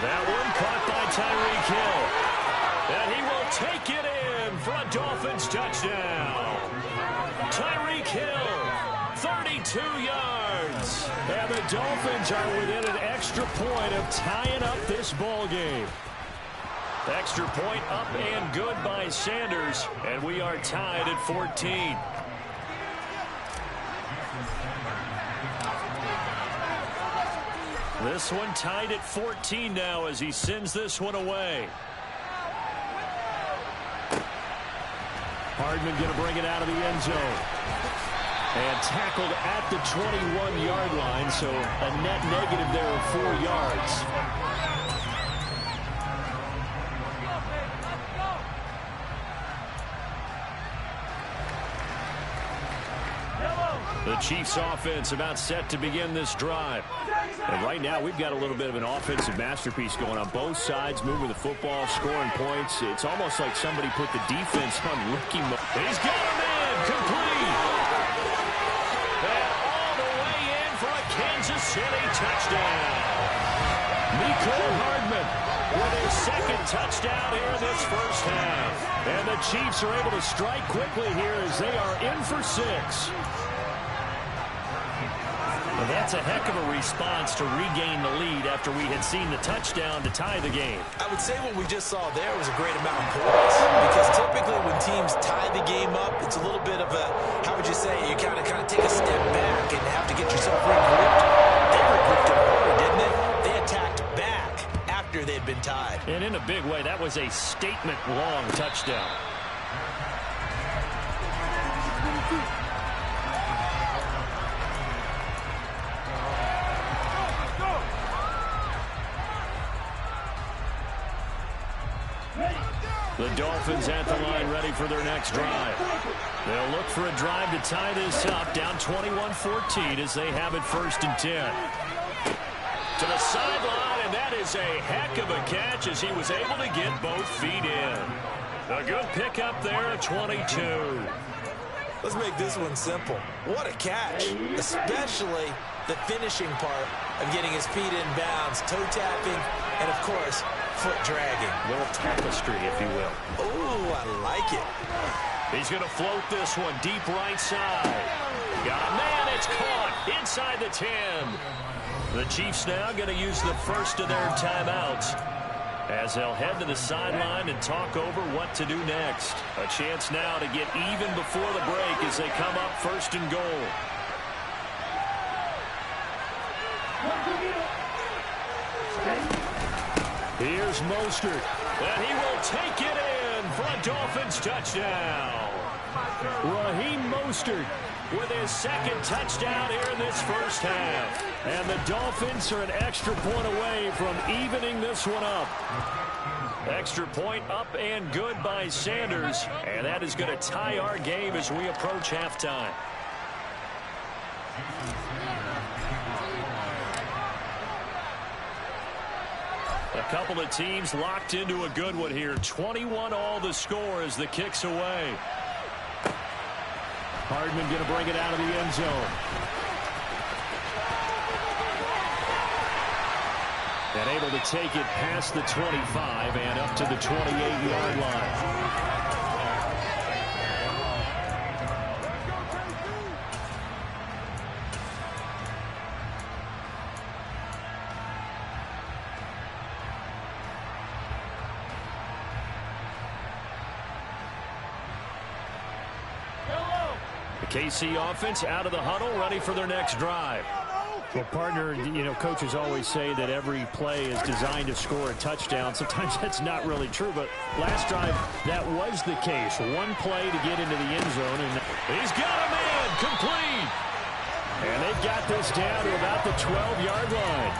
That one caught by Tyreek Hill. And he will take it in for a Dolphins touchdown. Tyreek Hill, 32 yards. And the Dolphins are within an extra point of tying up this ball game. Extra point up and good by Sanders. And we are tied at 14. This one tied at 14 now as he sends this one away. Hardman going to bring it out of the end zone. And tackled at the 21-yard line, so a net negative there of 4 yards. The Chiefs offense about set to begin this drive. And right now we've got a little bit of an offensive masterpiece going on both sides, moving the football, scoring points. It's almost like somebody put the defense on rookie mode. He's got a man complete. And all the way in for a Kansas City touchdown. Mecole Hardman with his second touchdown here in this first half. And the Chiefs are able to strike quickly here as they are in for 6. Well, that's a heck of a response to regain the lead after we had seen the touchdown to tie the game. I would say what we just saw there was a great amount of points, because typically when teams tie the game up, it's a little bit of a, how would you say, you kind of take a step back and have to get yourself regrouped. They regrouped it harder, didn't they? They attacked back after they'd been tied. And in a big way, that was a statement-long touchdown. The Dolphins at the line ready for their next drive. They'll look for a drive to tie this up, down 21-14 as they have it 1st and 10. To the sideline, and that is a heck of a catch as he was able to get both feet in. A good pickup there at 22. Let's make this one simple. What a catch, especially the finishing part of getting his feet in bounds, toe tapping, and of course, foot dragging. A little tapestry, if you will. Oh, I like it. He's going to float this one deep right side. Got a man, it's caught inside the 10. The Chiefs now going to use the first of their timeouts as they'll head to the sideline and talk over what to do next. A chance now to get even before the break as they come up 1st and goal. Here's Mostert, and he will take it in for a Dolphins touchdown. Raheem Mostert with his second touchdown here in this first half. And the Dolphins are an extra point away from evening this one up. Extra point up and good by Sanders. And that is going to tie our game as we approach halftime. A couple of teams locked into a good one here. 21 all the score as the kick's away. Hardman going to bring it out of the end zone. And able to take it past the 25 and up to the 28-yard line. KC offense out of the huddle, ready for their next drive. Well, partner, you know, coaches always say that every play is designed to score a touchdown. Sometimes that's not really true, but last drive, that was the case. One play to get into the end zone. And he's got a man complete. And they've got this down to about the 12-yard line.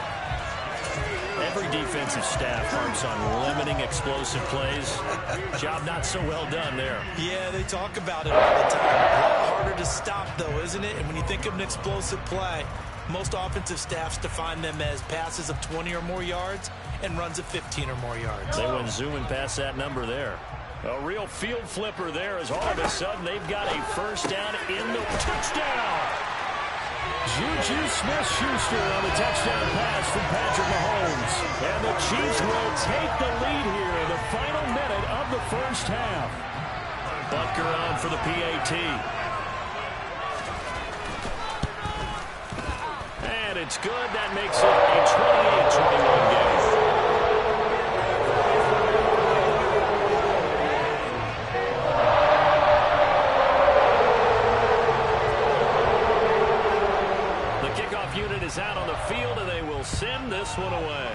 Every defensive staff harps on limiting explosive plays. Job not so well done there. Yeah, they talk about it all the time. A lot harder to stop, though, isn't it? And when you think of an explosive play, most offensive staffs define them as passes of 20 or more yards and runs of 15 or more yards. They went zooming past that number there. A real field flipper there as all of a sudden they've got a first down in the touchdown. Juju Smith-Schuster on the touchdown pass from Patrick Mahomes. And the Chiefs will take the lead here in the final minute of the first half. Butker on for the PAT. And it's good. That makes it a 28-21 game. Unit is out on the field, and they will send this one away.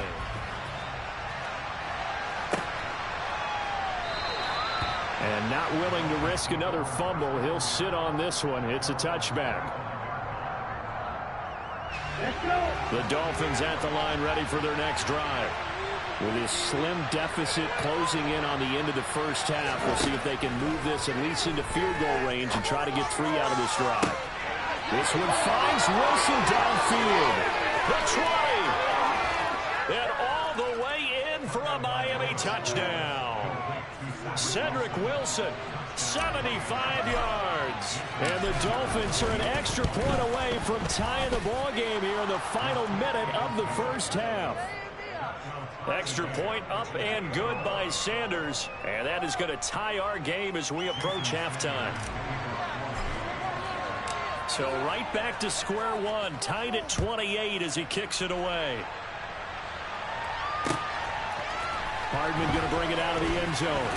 And not willing to risk another fumble, he'll sit on this one. It's a touchback. The Dolphins at the line, ready for their next drive. With his slim deficit closing in on the end of the first half, we'll see if they can move this at least into field goal range and try to get 3 out of this drive. This one finds Wilson downfield. The 20. And all the way in for a Miami touchdown. Cedric Wilson, 75 yards. And the Dolphins are an extra point away from tying the ball game here in the final minute of the first half. Extra point up and good by Sanders. And that is going to tie our game as we approach halftime. So right back to square one, tied at 28 as he kicks it away. Hardman going to bring it out of the end zone.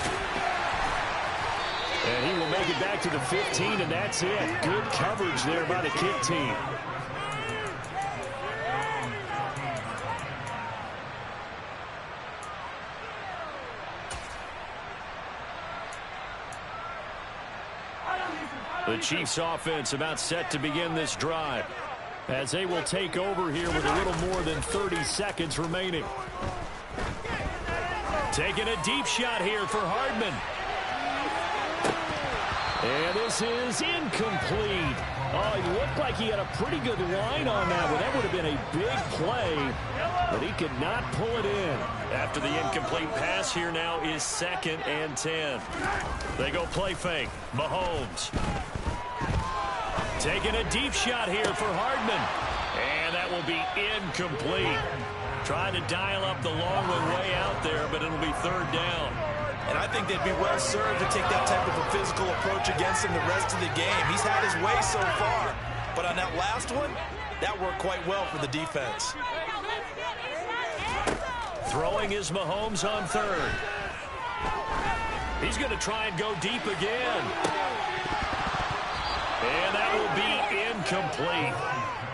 And he will make it back to the 15, and that's it. Good coverage there by the kick team. The Chiefs offense about set to begin this drive as they will take over here with a little more than 30 seconds remaining. Taking a deep shot here for Hardman. And this is incomplete. Oh, he looked like he had a pretty good line on that one. That would have been a big play, but he could not pull it in. After the incomplete pass, here now is 2nd and 10. They go play fake. Mahomes. Taking a deep shot here for Hardman. And that will be incomplete. Trying to dial up the long one way out there, but it'll be 3rd down. And I think they'd be well served to take that type of a physical approach against him the rest of the game. He's had his way so far. But on that last one, that worked quite well for the defense. Throwing is Mahomes on 3rd. He's going to try and go deep again. And that will be incomplete.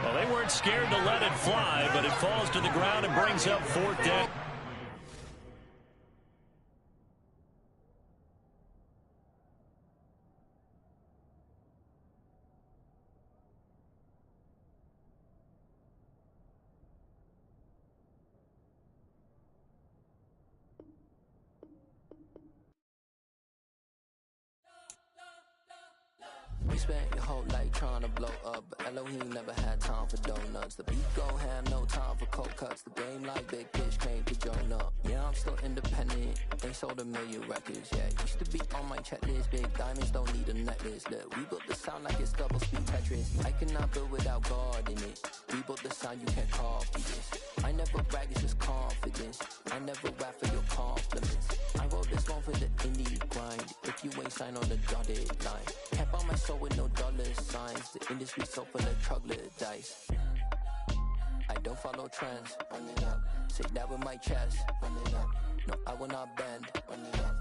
Well, they weren't scared to let it fly, but it falls to the ground and brings up 4th down. You spent your whole life trying to blow up, but Elohim never had time for donuts. The beat gon' have no time for cold cuts. The game like Big Fish came to join up. Yeah, I'm still independent, ain't sold a million records yet. Used to be on my checklist, big diamonds don't need a necklace. Look, we built the sound like it's double speed Tetris. I cannot build without God in it. We built the sound you can't copy this. I never brag, it's just confidence. I never rap for your compliments. I wrote this one for the indie grind. If you ain't signed on the dotted line, can't buy my soul with no dollar signs. The industry so full of troglodytes. I don't follow trends. Run it up. Say that with my chest. Run it up. No, I will not bend. Run it up.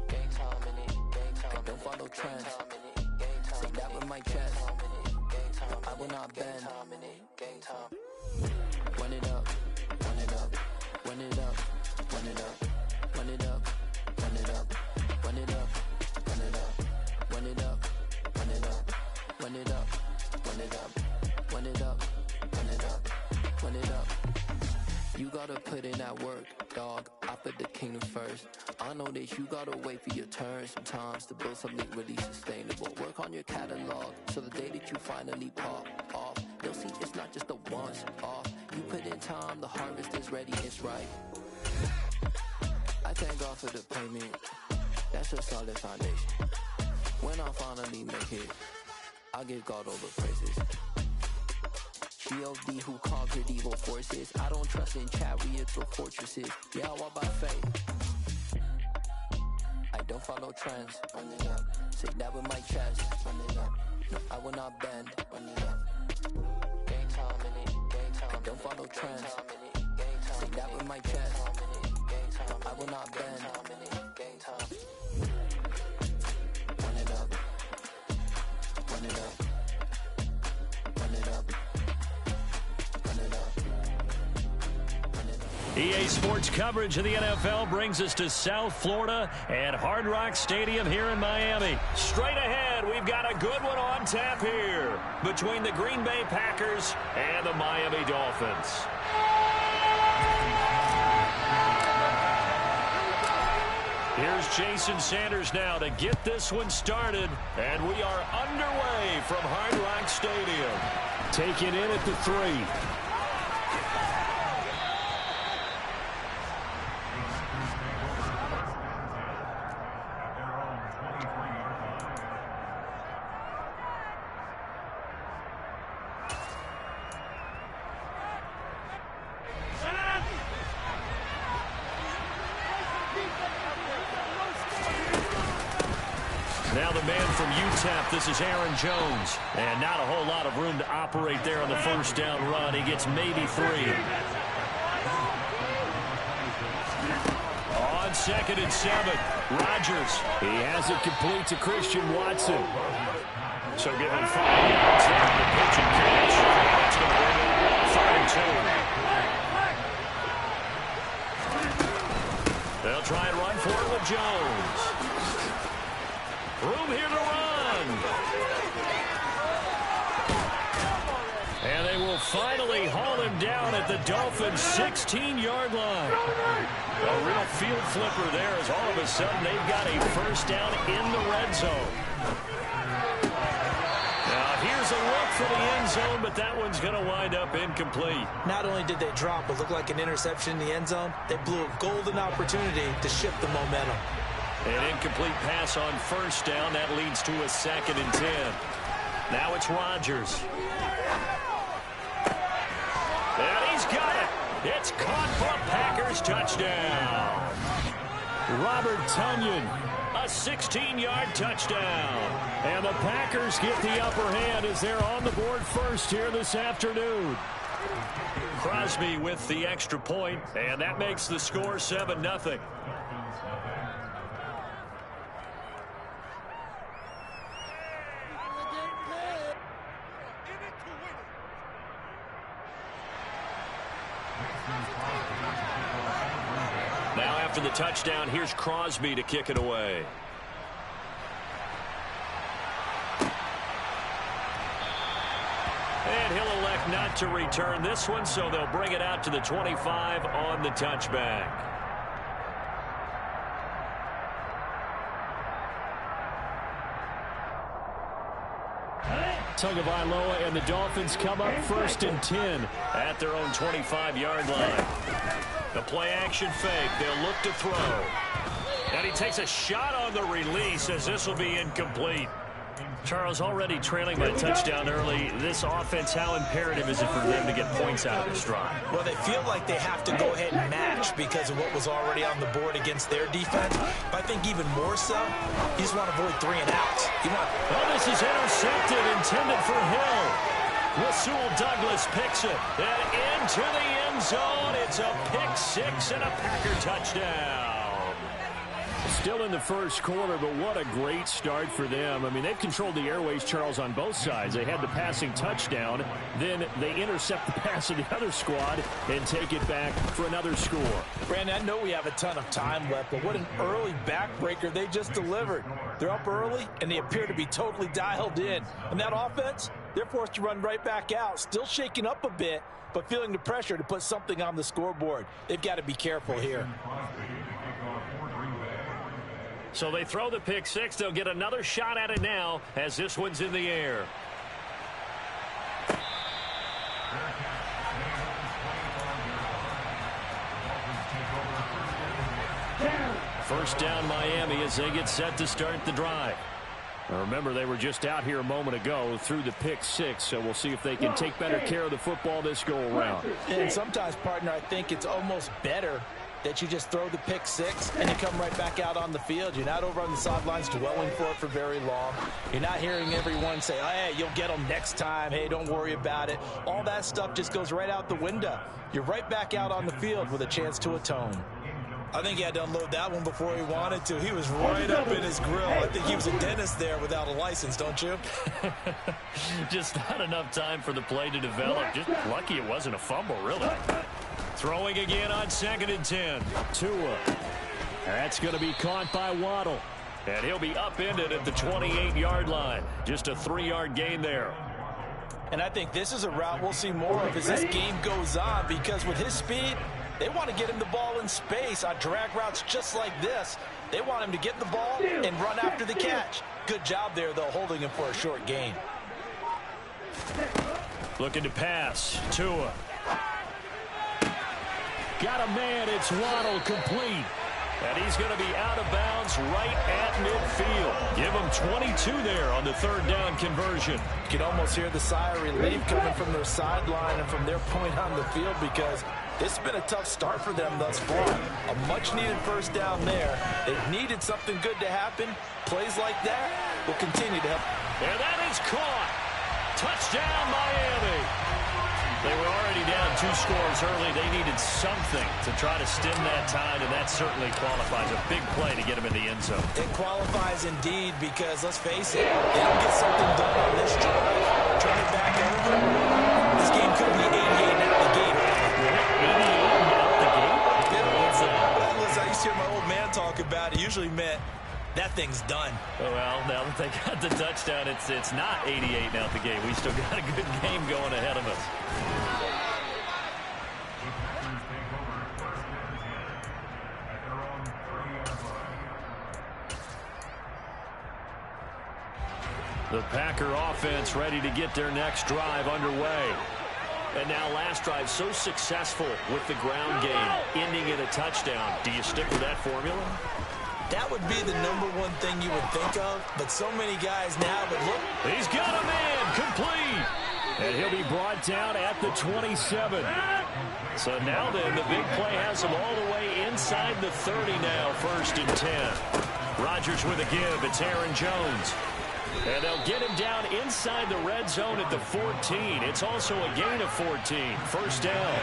Gang time in it. Gang time. I don't follow trends. Say that with my chest. No, I will not bend. Gang time. Run it up. Run it up. Run it up. Run it up. Run it up. Run it up. Run it up. Run it up. Run it up. Run it up. Run it up. Run it up. Run it up. Run it up. Run it up. You gon' gotta put in that work, dog. I put the kingdom first. I know that you gotta wait for your turn sometimes to build something really sustainable. Work on your catalog, so the day that you finally pop off, they'll see it's not just a once off. You put in time, the harvest is ready, it's right. I thank God for the payment. That's a solid foundation. When I finally make it, I give God all the praises. G.O.D. who conquered evil forces. I don't trust in chariots or fortresses. Yeah, I walk by faith. I don't follow trends. Run it up. Say that with my chest. Run it up. No, I will not bend. Run it up. Game time in it. Game time. I don't follow trends. Say that with my chest. I will not bend. Game time. Run it up. Run it up. Run it up. EA Sports coverage of the NFL brings us to South Florida at Hard Rock Stadium here in Miami. Straight ahead, we've got a good one on tap here between the Green Bay Packers and the Miami Dolphins. Here's Jason Sanders now to get this one started, and we are underway from Hard Rock Stadium. Take it in at the 3. Now the man from UTEP, this is Aaron Jones. And not a whole lot of room to operate there on the first down run. He gets maybe 3. On 2nd and 7, Rodgers. He has it complete to Christian Watson. So give him 5 yards there on the pitch and catch. That's going to bring it 3rd and 2. They'll try and run for it with Jones. Room here to run. And they will finally haul him down at the Dolphins' 16-yard line. A real field flipper there as all of a sudden they've got a first down in the red zone. Now here's a look for the end zone, but that one's going to wind up incomplete. Not only did they drop what looked like an interception in the end zone, they blew a golden opportunity to shift the momentum. An incomplete pass on first down. That leads to a 2nd and 10. Now it's Rodgers. And he's got it. It's caught for a Packers touchdown. Robert Tonyan. A 16-yard touchdown. And the Packers get the upper hand as they're on the board first here this afternoon. Crosby with the extra point, and that makes the score 7-0. Now after the touchdown, here's Crosby to kick it away. And he'll elect not to return this one, so they'll bring it out to the 25 on the touchback. Tagovailoa and the Dolphins come up 1st and 10 at their own 25-yard line. The play-action fake. They'll look to throw. And he takes a shot on the release as this will be incomplete. Charles, already trailing by touchdown early. This offense, how imperative is it for them to get points out of this drive? Well, they feel like they have to go ahead and match because of what was already on the board against their defense. But I think even more so, you just want to avoid 3 and outs. Oh, this is intercepted, intended for Hill. Rasul Douglas picks it. And into the end zone. It's a pick 6 and a Packer touchdown. Still in the first quarter, but what a great start for them. I mean, they've controlled the airways, Charles, on both sides. They had the passing touchdown. Then they intercept the pass of the other squad and take it back for another score. Brandon, I know we have a ton of time left, but what an early backbreaker they just delivered. They're up early, and they appear to be totally dialed in. And that offense, They're forced to run right back out, still shaking up a bit, but feeling the pressure to put something on the scoreboard. They've got to be careful here. So they throw the pick six. They'll get another shot at it now as this one's in the air. First down Miami as they get set to start the drive. Now remember, they were just out here a moment ago through the pick six, so we'll see if they can take better care of the football this go around. And sometimes, partner, I think it's almost better that you just throw the pick six and you come right back out on the field. You're not over on the sidelines dwelling for it for very long. You're not hearing everyone say, oh, hey, you'll get them next time. Hey, don't worry about it. All that stuff just goes right out the window. You're right back out on the field with a chance to atone. I think he had to unload that one before he wanted to. He was right up in his grill. I think he was a dentist there without a license, don't you? Just not enough time for the play to develop. Just lucky it wasn't a fumble, really. Throwing again on 2nd and 10. Tua. That's going to be caught by Waddle. And he'll be upended at the 28-yard line. Just a 3-yard gain there. And I think this is a route we'll see more of as this game goes on, because with his speed, they want to get him the ball in space on drag routes just like this. They want him to get the ball and run after the catch. Good job there, though, holding him for a short gain. Looking to pass. Tua. Got a man. It's Waddle, complete. And he's going to be out of bounds right at midfield. Give him 22 there on the 3rd down conversion. You can almost hear the sigh of relief coming from their sideline and from their point on the field, because this has been a tough start for them thus far. A much-needed first down there. They've needed something good to happen. Plays like that will continue to help. And that is caught. Touchdown, Miami. They were already down 2 scores early. They needed something to try to stem that tide, and that certainly qualifies. A big play to get them in the end zone. It qualifies indeed, because let's face it, they don't get something done on this drive. Turn it back over. This game could be 88 out the gate. 88 out the gate? Listen, I used to hear my old man talk about it. Usually meant that thing's done. Oh, well, now that they got the touchdown, it's not 88 out the gate. We still got a good game going ahead of us. The Packer offense ready to get their next drive underway. And now last drive so successful with the ground game, ending in a touchdown. Do you stick with that formula? That would be the #1 thing you would think of, but so many guys now would look. He's got a man, complete. And he'll be brought down at the 27. So now then, the big play has him all the way inside the 30 now, 1st and 10. Rodgers with a give. It's Aaron Jones. And they'll get him down inside the red zone at the 14. It's also a gain of 14. First down.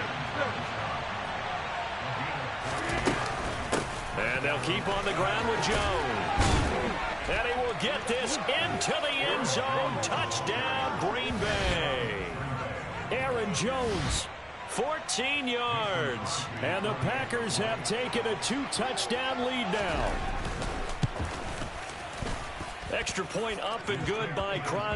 And they'll keep on the ground with Jones. And he will get this into the end zone. Touchdown, Green Bay. Aaron Jones, 14 yards. And the Packers have taken a 2-touchdown lead now. Extra point up and good by Crosby.